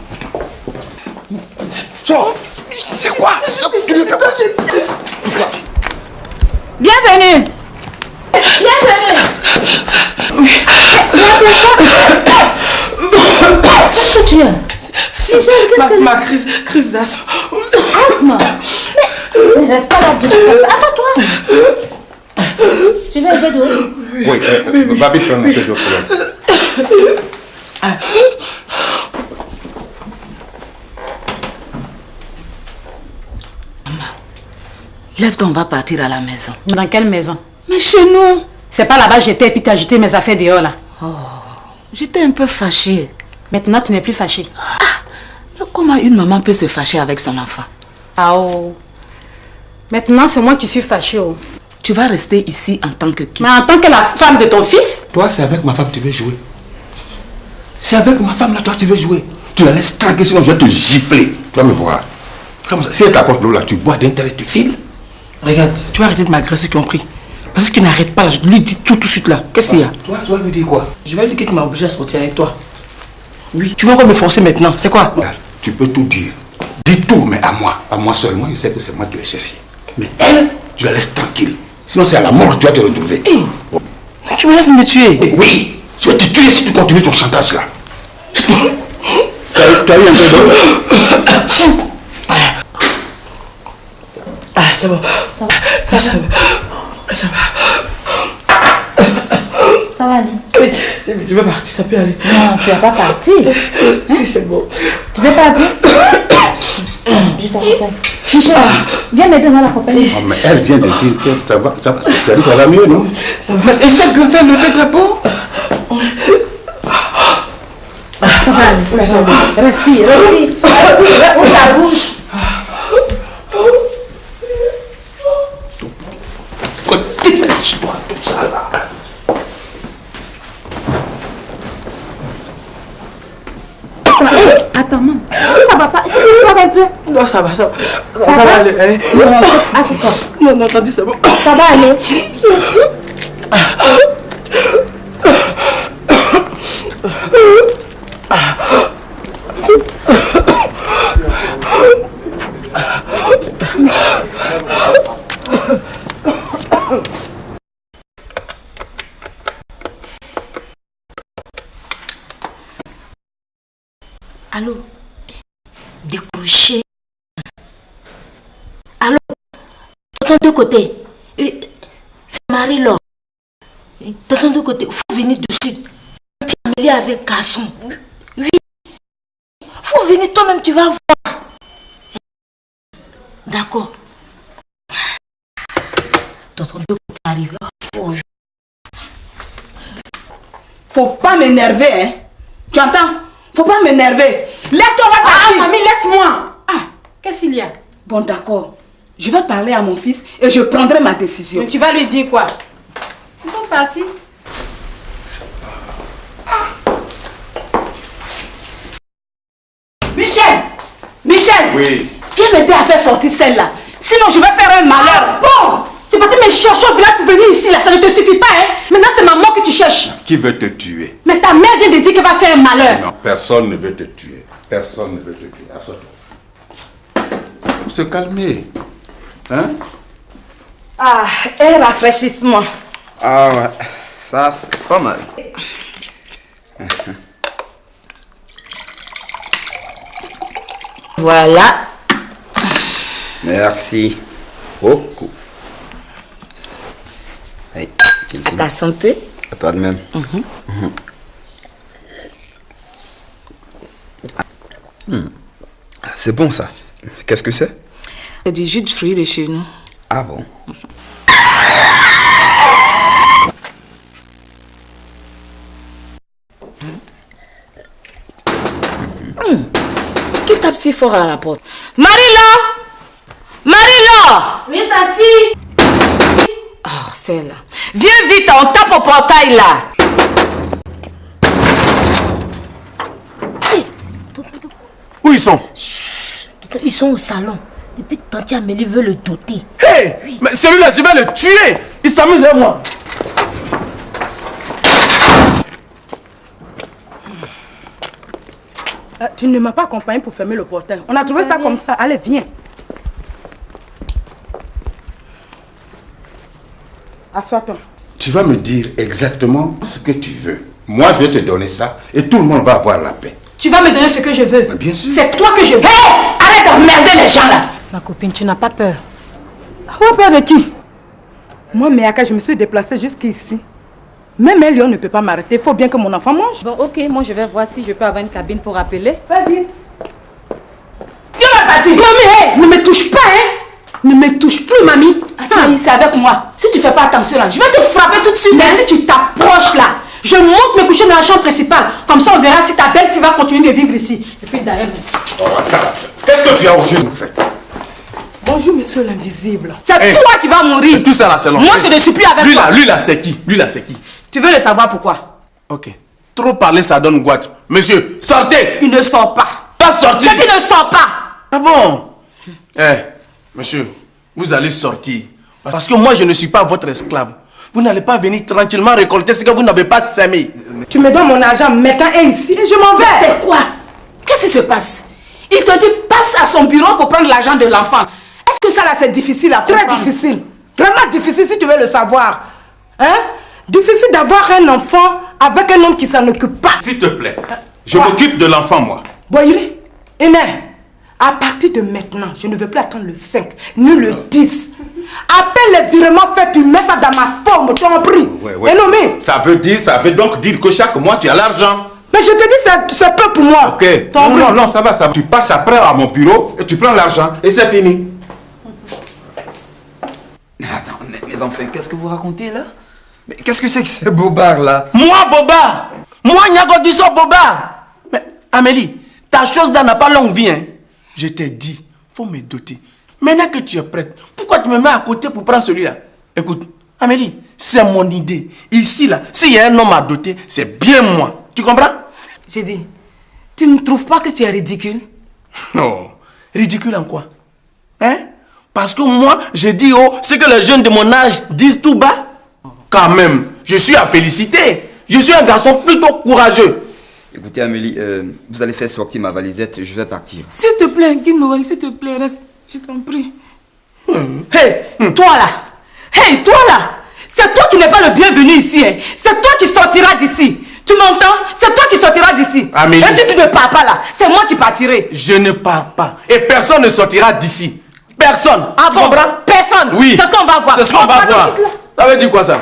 Sors. C'est quoi? Bienvenue. Bienvenue. Qu'est-ce que tu as? Michel, qu'est-ce que... Ma crise d'asthme. Asthme? Mais reste pas là. Assois-toi. Tu veux un peu d'eau? Oui, va vite prendre un peu d'eau. Lève-toi, on va partir à la maison. Dans quelle maison? Mais chez nous. C'est pas là-bas j'étais et puis t'as jeté mes affaires dehors là. Oh, j'étais un peu fâchée. Maintenant tu n'es plus fâchée. Mais comment une maman peut se fâcher avec son enfant? Ah oh. Maintenant c'est moi qui suis fâchée. Oh. Tu vas rester ici en tant que qui? Mais en tant que la femme de ton fils? Toi, c'est avec ma femme que tu veux jouer. C'est avec ma femme là, toi tu veux jouer. Tu la laisses tranquille, sinon je vais te gifler. Tu vas me voir. Comme ça. Si elle t'apporte l'eau là, tu bois d'intérêt, tu files. Regarde, tu vas arrêter de m'agresser, compris? Parce que tu n'arrêtes pas là, je lui dis tout de suite là. Qu'est-ce qu'il y a? Toi, tu vas lui dire quoi? Je vais lui dire que tu m'as obligé à sortir avec toi. Oui, tu veux encore me forcer maintenant, c'est quoi? Tu peux tout dire. Dis tout, mais à moi. À moi seulement, je sais que c'est moi qui l'ai cherché. Mais elle, tu la laisses tranquille. Sinon c'est à la mort que tu vas te retrouver. Hey, tu me laisses me tuer? Oui, je vais te tuer si tu continues ton chantage là. Tu as eu un peu d'eau? Ah, c'est bon. Ça va. Ça va. Ça va. Ça va aller. Oui, je vais partir, ça peut aller. Non, tu vas pas partir. Si, c'est bon. Tu veux partir? Je t'accompagne. Michel, viens m'aider dans la compagnie. Oh, mais elle vient de dire que ça va, tu as dit ça va mieux, non? Essaie de le faire, lever de peau. Ça va aller, ça va aller. Respire. Ouvre ta bouche. Lâche-toi, tout ça là. Attends, maman. Ça va pas. Ça va un peu. Non, ça va, ça va aller. Allez. Non, assis-toi. Non, attendez, c'est bon. Ça va aller. Allô? Décroché. Allô? De deux côtés. C'est Marie-Laure. De deux côtés. Il faut venir de suite. Tu es amélioré avec garçon. Oui. Il faut venir toi-même, tu vas voir. D'accord. Tonton de côté arrive. Faut pas m'énerver, hein? Tu entends? Faut pas m'énerver. Lève-toi, on va partir. Ah, mamie, laisse-moi. Ah, qu'est-ce qu'il y a? Bon, d'accord. Je vais parler à mon fils et je prendrai ma décision. Mais tu vas lui dire quoi? Ils sont partis. Michel! Michel! Oui. Viens m'aider à faire sortir celle-là. Sinon, je vais faire un malheur. Bon, tu vas me chercher au village pour venir ici, là. Ça ne te suffit pas, hein. Maintenant, c'est maman que tu cherches. Qui veut te tuer? Mais ta mère vient de dire qu'elle va faire un malheur. Non, personne ne veut te tuer. Personne ne veut te tuer. Assois-toi. Faut se calmer. Hein? Ah, un rafraîchissement. Ah ouais, ça c'est pas mal. Voilà. Merci beaucoup. Hey, à ta santé. À toi de même. C'est bon ça. Qu'est-ce que c'est? C'est du jus de fruits de chez nous. Ah bon? Qui tape si fort à la porte? Marie-Laure! Marie-Laure! Oui, Tati. Oh, c'est là. Viens vite, on tape au portail là. Où ils sont? Ils sont au salon. Et puis Tante Amélie veut le doter. Hey! Oui. Mais celui-là, je vais le tuer! Il s'amuse avec moi! Tu ne m'as pas accompagné pour fermer le portail. On a trouvé ça comme ça. Allez, viens. Assois-toi. Tu vas me dire exactement ce que tu veux. Moi, je vais te donner ça et tout le monde va avoir la paix. Tu vas me donner ce que je veux. Mais bien sûr. C'est toi que je veux. Hey! Arrête d'emmerder les gens là. Ma copine, tu n'as pas peur? Avoir peur de qui? Moi, Méaka, je me suis déplacée jusqu'ici. Même Elion ne peut pas m'arrêter. Il faut bien que mon enfant mange. Bon, ok, moi je vais voir si je peux avoir une cabine pour appeler. Fais vite. Viens ma partie. Mamie, hey, ne me touche pas, hein. Ne me touche plus, mamie. Attends, c'est avec moi. Si tu fais pas attention là, je vais te frapper tout de suite. Mais si tu t'approches là, je monte me coucher dans la chambre principale. Comme ça, on verra si ta belle-fille va continuer de vivre ici. Et puis d'ailleurs... Qu'est-ce que tu as osé nous faire? Bonjour, monsieur l'invisible. C'est toi qui vas mourir. C'est tout ça là, c'est long. Moi, je ne suis plus avec toi. Lui là, c'est qui? Lui là, c'est qui? Tu veux le savoir pourquoi? Ok. Trop parler, ça donne goitre. Monsieur, sortez! Il ne sort pas. Pas sortir! Je dis ne sort pas. Ah bon? Monsieur, vous allez sortir. Parce que moi, je ne suis pas votre esclave. Vous n'allez pas venir tranquillement récolter ce que vous n'avez pas semé. Tu me donnes mon argent maintenant et ici et je m'en vais. C'est quoi? Qu'est-ce qui se passe? Il te dit passe à son bureau pour prendre l'argent de l'enfant. Est-ce que ça là c'est difficile à comprendre? Très difficile. Vraiment difficile si tu veux le savoir. Hein? Difficile d'avoir un enfant avec un homme qui s'en occupe pas. S'il te plaît, je m'occupe de l'enfant moi. Boyri, Ené, à partir de maintenant, je ne veux plus attendre le 5, ni le 10. Appelle les virements faits, tu mets ça dans ma pomme, ton prix. Ouais. Et nommé. Ça veut donc dire que chaque mois tu as l'argent. Mais je te dis, c'est peu pour moi. Ok. Non, ça va. Tu passes après à mon bureau et tu prends l'argent et c'est fini. Attends, les enfants, qu'est-ce que vous racontez là? Mais qu'est-ce que c'est que ce bobard là? Moi, bobard! Moi, Nyagodiso, bobard! Mais Amélie, ta chose là n'a pas longue vie, hein? Je t'ai dit, faut me doter. Maintenant que tu es prête, pourquoi tu me mets à côté pour prendre celui-là? Écoute, Amélie, c'est mon idée. Ici là, s'il y a un homme à doter, c'est bien moi. Tu comprends? J'ai dit, tu ne trouves pas que tu es ridicule? Non, ridicule en quoi? Hein? Parce que moi, je dis oh, ce que les jeunes de mon âge disent tout bas. Quand même, je suis à féliciter. Je suis un garçon plutôt courageux. Écoutez Amélie, vous allez faire sortir ma valisette, je vais partir. S'il te plaît, Guinoël, s'il te plaît, reste, je t'en prie. Hey, toi là! Hey, toi là! C'est toi qui n'es pas le bienvenu ici, hein. C'est toi qui sortiras d'ici. Tu m'entends? C'est toi qui sortiras d'ici. Amélie. Et si tu ne pars pas là, c'est moi qui partirai. Je ne pars pas. Et personne ne sortira d'ici. Personne. Ah tu bon? comprends? Personne. Oui. C'est ce qu'on va voir. C'est ce qu'on va voir. Ça veut dire quoi ça?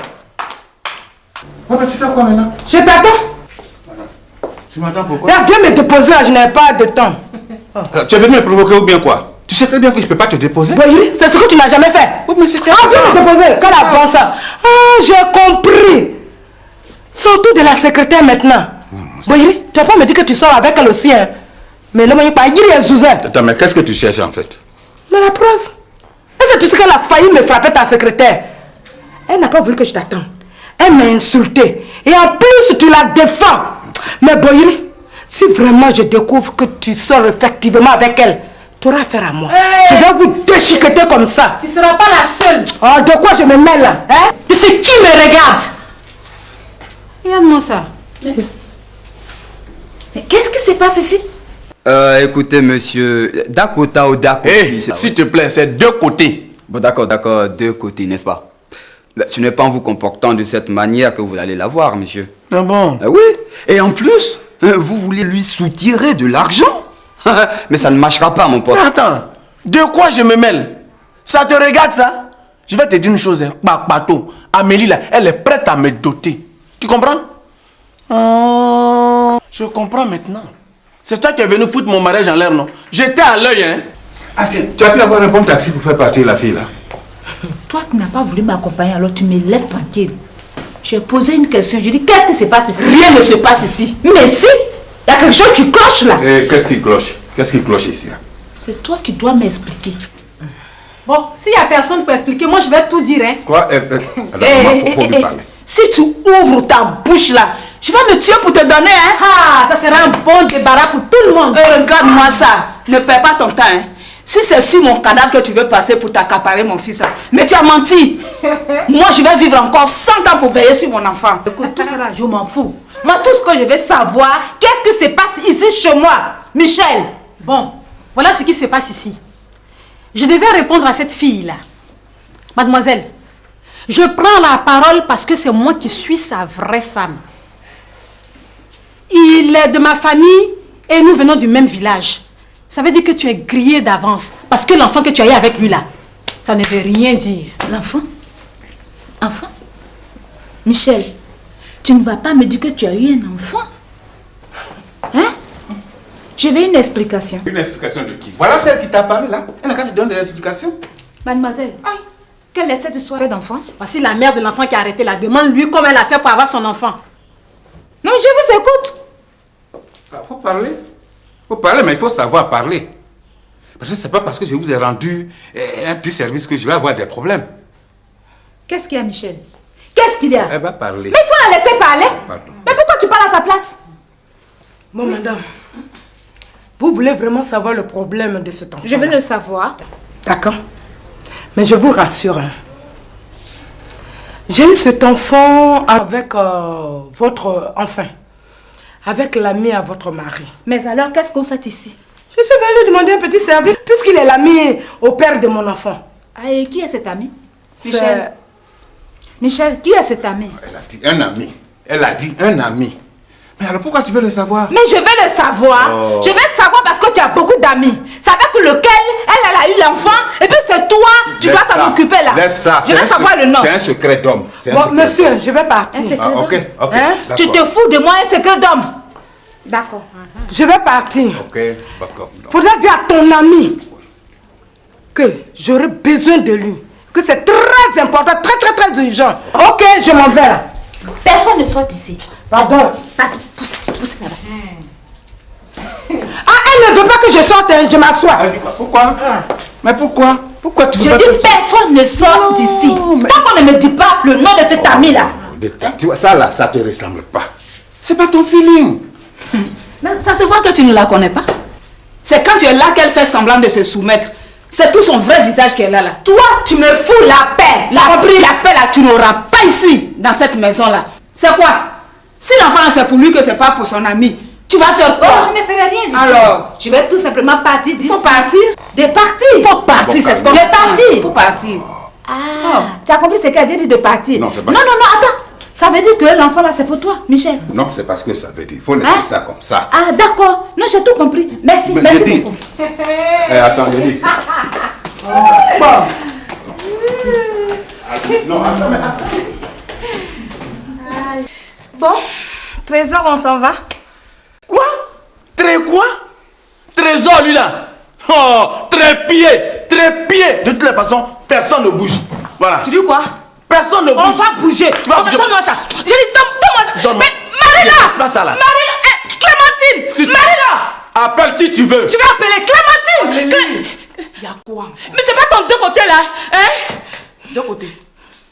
Tu fais quoi maintenant? Je t'attends. Tu m'attends pourquoi? Là, viens me déposer là, je n'ai pas de temps. Tu es venu me provoquer ou bien quoi? Tu sais très bien que je ne peux pas te déposer. Oui, c'est ce que tu n'as jamais fait. Oui, mais c'était... Ah, viens me déposer. Quelle avance ça? Ah, j'ai compris. Surtout de la secrétaire maintenant. Oui, tu vas pas me dire que tu sors avec elle aussi, hein. Mais le mec pas dire Attends, mais qu'est-ce que tu cherches en fait? Mais la preuve. Est-ce que tu sais qu'elle a failli me frapper ta secrétaire? Elle n'a pas voulu que je t'attende. Elle m'a insulté. Et en plus, tu la défends. Mais Boyri, si vraiment je découvre que tu sors effectivement avec elle, Tu auras affaire à moi. Je vais vous déchiqueter comme ça. Tu ne seras pas la seule. Oh, de quoi je me mêle là, hein? Tu sais qui me regarde? Regarde-moi ça. Mais qu'est-ce qui se passe ici? Écoutez, monsieur, Dakota ou Dakota. S'il te plaît, c'est deux côtés. Bon, d'accord, deux côtés, n'est-ce pas? Ce n'est pas en vous comportant de cette manière que vous allez la voir, monsieur. Ah bon? Oui, et en plus, vous voulez lui soutirer de l'argent? Mais ça ne marchera pas, mon pote. Attends, de quoi je me mêle? Ça te regarde, ça? Je vais te dire une chose, hein. Bateau. Amélie, là, elle est prête à me doter. Tu comprends? Je comprends maintenant. C'est toi qui es venu foutre mon mariage en l'air, non? J'étais à l'œil, hein? Ah tiens, tu as pu avoir un bon taxi pour faire partir la fille, là? Toi, tu n'as pas voulu m'accompagner, alors tu me laisses tranquille. J'ai posé une question, je dis, qu'est-ce qui se passe ici? Rien ne se passe ici. Mais si! Il y a quelque chose qui cloche là. Qu'est-ce qui cloche? Qu'est-ce qui cloche ici, là? C'est toi qui dois m'expliquer. Bon, s'il n'y a personne pour expliquer, moi je vais tout dire, hein. Quoi? Faut lui parler. Si tu ouvres ta bouche là, je vais me tuer pour te donner, hein. Ah, ça sera un bon débarras pour tout le monde. Regarde-moi ça. Ne perds pas ton temps, hein. Si c'est sur mon cadavre que tu veux passer pour t'accaparer mon fils, là, mais tu as menti. Moi, je vais vivre encore 100 ans pour veiller sur mon enfant. Écoute, tout ça là, je m'en fous. Moi, tout ce que je veux savoir, qu'est-ce qui se passe ici chez moi, Michel? Bon, voilà ce qui se passe ici. Je devais répondre à cette fille-là. Mademoiselle, je prends la parole parce que c'est moi qui suis sa vraie femme. Il est de ma famille et nous venons du même village. Ça veut dire que tu es grillé d'avance. Parce que l'enfant que tu as eu avec lui là, ça ne veut rien dire. L'enfant? Enfant? Michel, tu ne vas pas me dire que tu as eu un enfant? Hein? Je veux une explication. Une explication de qui? Voilà celle qui t'a parlé là. Elle a qu'à te donner des explications. Mademoiselle, quelle est cette histoire d'enfant? Voici la mère de l'enfant qui a arrêté là. Demande-lui comment elle a fait pour avoir son enfant. Non, je vous écoute. Ça, faut parler. Faut parler, mais il faut savoir parler. Parce que c'est pas parce que je vous ai rendu un petit service que je vais avoir des problèmes. Qu'est-ce qu'il y a, Michel? Qu'est-ce qu'il y a? Elle va parler. Mais il faut la laisser parler. Pardon. Mais pourquoi tu parles à sa place? Bon, madame, vous voulez vraiment savoir le problème de cet enfant? Je veux le savoir. D'accord. Mais je vous rassure, hein. J'ai eu cet enfant avec votre enfant. Avec l'ami à votre mari. Mais alors, qu'est-ce que vous faites ici? Je suis venue lui demander un petit service, puisqu'il est l'ami au père de mon enfant. Ah, et qui est cet ami? Michel. Michel, qui est cet ami? Elle a dit un ami. Elle a dit un ami. Mais alors pourquoi tu veux le savoir? Mais je veux le savoir. Oh. Je veux savoir parce que tu as beaucoup d'amis. C'est avec lequel elle a eu l'enfant. Et puis c'est toi, tu dois t'en occuper là. Laisse ça. Je veux savoir le nom. C'est un secret d'homme. Bon, monsieur, je vais partir. Un secret d'homme. Ok. Hein? Tu te fous de moi, un secret d'homme. D'accord. Je vais partir. Ok, d'accord. Faudra dire à ton ami que j'aurai besoin de lui. Que c'est très important, très urgent. Ok, je m'en vais là. Personne ne sort d'ici. Pardon. Pousse là-bas. Ah, elle ne veut pas que je sorte, hein, je m'assois. Pourquoi? Mais pourquoi? Pourquoi tu veux Je pas dis que personne ne sort d'ici. Tant qu'on ne me dit pas le nom de cet ami là. Tu vois, ça là, ça te ressemble pas. C'est pas ton feeling. Mais ça se voit que tu ne la connais pas. C'est quand tu es là qu'elle fait semblant de se soumettre. C'est tout son vrai visage qu'elle a là. Toi, tu me fous la paix. La paix là, tu n'auras pas ici, dans cette maison là. C'est quoi? Si l'enfant c'est pour lui que c'est pas pour son ami, tu vas faire quoi? Oh, je ne ferai rien du tout. Alors, je vais tout simplement partir d'ici. Faut partir? De partir. Faut partir, c'est ce qu'on De partir. Faut partir. Ah, tu as compris ce qu'elle dit de partir? Non, c'est pas non, attends. Ça veut dire que l'enfant là c'est pour toi, Michel. Non, c'est parce que ça veut dire. Il faut laisser ça comme ça. Ah, d'accord. Non, j'ai tout compris. Merci. Mais Merci je dis. beaucoup. Attends, je dis. Non, attends, mais attends. Bon, Trésor, on s'en va. Quoi? Quoi? Trésor, lui là. Oh, trépied. De toutes les façons, personne ne bouge. Voilà. Tu dis quoi? Personne ne bouge. On va bouger. Tu vas bouger. Donne-moi ça. Je dis, donne-moi ça. Donne-moi. Mais Marie-là. Ne passe pas ça là. Clémentine. Marie-là. Appelle qui tu veux. Tu vas appeler Clémentine. Il y a quoi? Mais c'est pas ton deux côtés là. Hein? Deux côtés.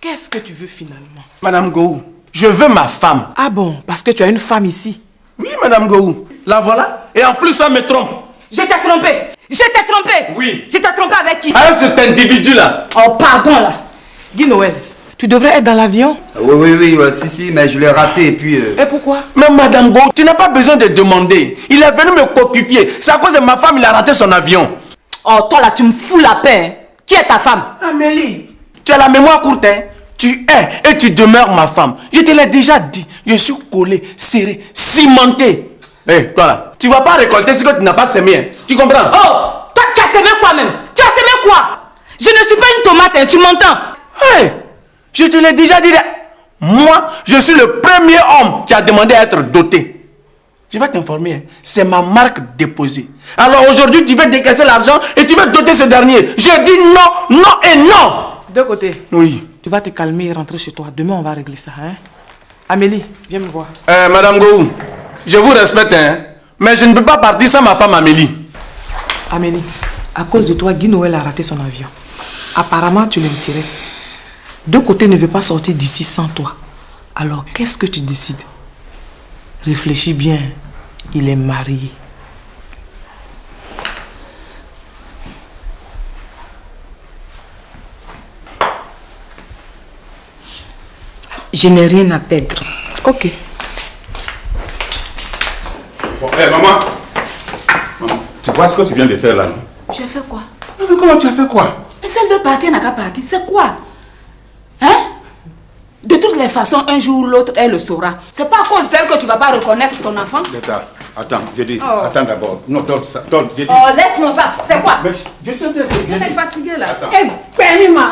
Qu'est-ce que tu veux finalement? Madame Gou, je veux ma femme. Ah bon, parce que tu as une femme ici. Oui, Madame Gou. La voilà. Et en plus, ça me trompe. Je t'ai trompé. Je t'ai trompé. Oui. Je t'ai trompé avec qui? Avec cet individu-là. Oh, pardon là. Guy Noël, tu devrais être dans l'avion. Oui, si, mais je l'ai raté et puis... Et pourquoi? Mais Madame Go, tu n'as pas besoin de demander. Il est venu me coquifier. C'est à cause de ma femme, il a raté son avion. Oh, toi là, tu me fous la paix. Hein? Qui est ta femme? Amélie, tu as la mémoire courte, hein? Tu es et tu demeures ma femme. Je te l'ai déjà dit. Je suis collé, serré, cimenté. Hé, toi là, tu vas pas récolter ce que tu n'as pas semé. Hein? Tu comprends? Oh, toi, tu as semé quoi même? Tu as semé quoi? Je ne suis pas une tomate, hein, tu m'entends? Hé, je te l'ai déjà dit. Moi, je suis le premier homme qui a demandé à être doté. Je vais t'informer, hein. C'est ma marque déposée. Alors aujourd'hui, tu veux décaisser l'argent et tu veux doter ce dernier. Je dis non, non et non. De côté. Oui. Tu vas te calmer et rentrer chez toi. Demain, on va régler ça. Hein? Amélie, viens me voir. Madame Gou, je vous respecte, hein, mais je ne peux pas partir sans ma femme Amélie. Amélie, à cause de toi, Guy Noël a raté son avion. Apparemment, tu l'intéresses. De côté ne veut pas sortir d'ici sans toi. Alors, qu'est-ce que tu décides? Réfléchis bien. Il est marié. Je n'ai rien à perdre. Ok. Bon, maman. Maman, tu vois ce que tu viens de faire là, non? Tu as fait quoi? Mais comment tu as fait quoi? Et si elle veut partir, elle n'a qu'à partir. C'est quoi? Hein? De toutes les façons, un jour ou l'autre, elle le saura. C'est pas à cause d'elle que tu vas pas reconnaître ton enfant. Attends, je dis, Oh. attends d'abord. Non, donne ça, donne, je dis. Oh, laisse-moi ça. C'est quoi? Mais je te dis, Je suis fatiguée là. Eh, Benima.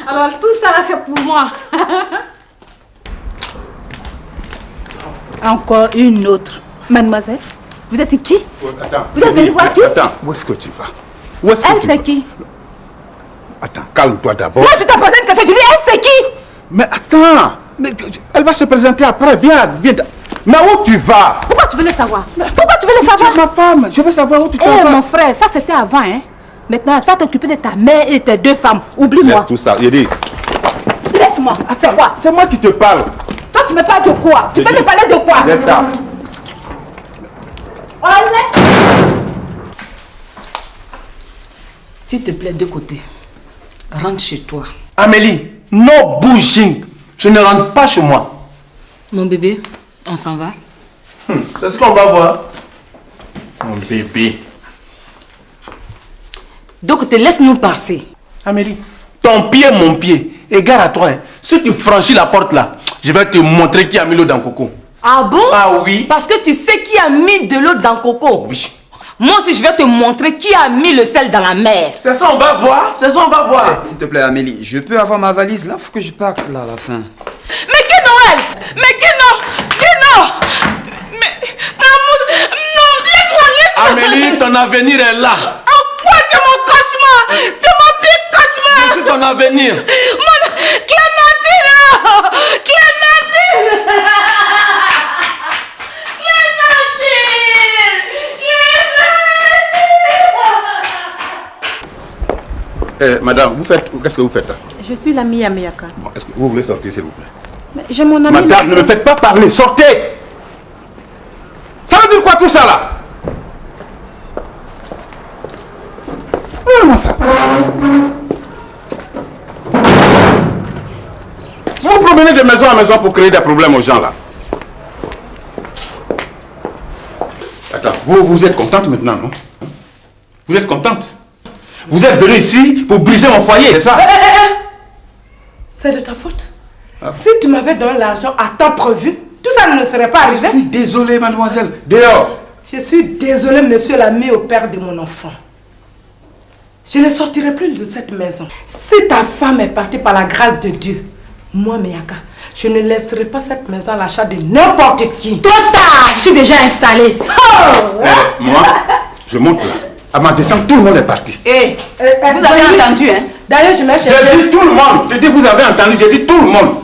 Alors tout ça là c'est pour moi. Encore une autre. Mademoiselle, vous êtes qui? Attends. Vous êtes venu voir qui? Attends, où est-ce que tu vas? Où est-ce que Elle, tu c'est vas? qui? Attends, calme-toi d'abord. Moi, je te posé une question. Tu dis, elle, c'est qui? Mais attends, mais elle va se présenter après. Viens, viens. Mais où tu vas? Pourquoi tu veux le savoir? Pourquoi tu veux le savoir? C'est ma femme. Je veux savoir où tu t'en Eh, vas. mon frère, ça c'était avant, hein. Maintenant, tu vas t'occuper de ta mère et tes deux femmes. Oublie-moi. Laisse tout ça, je dis. Laisse-moi. C'est quoi? C'est moi qui te parle. Toi, tu me parles de quoi? Tu peux me parler de quoi? Zeta. Oh, laisse. S'il te plaît, de côté. Rentre chez toi. Amélie, no bouging. Je ne rentre pas chez moi. Mon bébé, on s'en va. C'est ce qu'on va voir. Mon bébé. De côté, laisse-nous passer. Amélie, ton pied, mon pied. Et gare à toi, hein. Si tu franchis la porte là, je vais te montrer qui a mis l'eau dans le coco. Ah bon? Ah oui. Parce que tu sais qui a mis de l'eau dans le coco. Oui. Moi aussi, je vais te montrer qui a mis le sel dans la mer. C'est ça, on va voir. C'est ça, on va voir. S'il te plaît, Amélie, je peux avoir ma valise là? Faut que je parte là à la fin. Mais Guy Noël! Mais Guy non! Mais... Non, laisse-moi! Amélie, ton avenir est là. Oh, quoi, tu es mon cauchemar! Tu es mon pire cauchemar! Je suis ton avenir. Clémentine! Clémentine! Madame, qu'est-ce que vous faites là? Je suis l'amie Améaka. Bon, est-ce que vous voulez sortir, s'il vous plaît? Mais j'ai mon ami. Madame, ne me faites pas parler, sortez! Ça veut dire quoi tout ça là? Comment ça? Vous vous promenez de maison en maison pour créer des problèmes aux gens là. Attends, vous êtes contente maintenant, non? Vous êtes contente? Vous êtes venue ici pour briser mon foyer, c'est ça? C'est de ta faute. Si tu m'avais donné l'argent à temps prévu, tout ça ne serait pas arrivé. Je suis désolé, mademoiselle. Dehors. Je suis désolé, monsieur l'ami au père de mon enfant. Je ne sortirai plus de cette maison. Si ta femme est partie par la grâce de Dieu, moi, Meyaka, je ne laisserai pas cette maison à l'achat de n'importe qui. Trop tard, je suis déjà installée. Oh, Moi, je monte là. À ma descente, tout le monde est parti. Vous avez entendu, hein? D'ailleurs, je me cherche. J'ai dit tout le monde. J'ai dit vous avez entendu, j'ai dit tout le monde.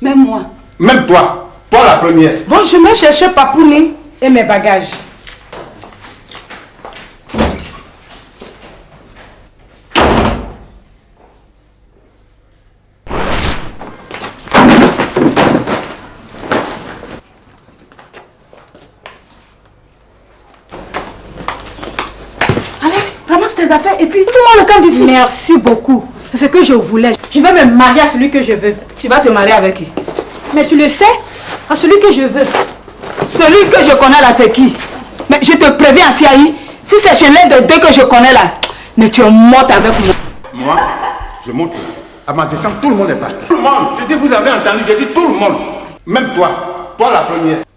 Même moi. Même toi. Toi la première. Bon, je me chercher Papouni et mes bagages. tes affaires et puis fais-moi le camp d'ici. Merci beaucoup. C'est ce que je voulais. Je vais me marier à celui que je veux. Tu vas te marier avec qui? Mais tu le sais, à celui que je veux. Celui que je connais là, c'est qui? Mais je te préviens, Tiaï, si c'est chez l'un de deux que je connais là, mais tu es morte avec moi. Moi, je monte là. À ma descente, tout le monde est parti. Tout le monde. Je dis, vous avez entendu, j'ai dit tout le monde. Même toi. Toi la première.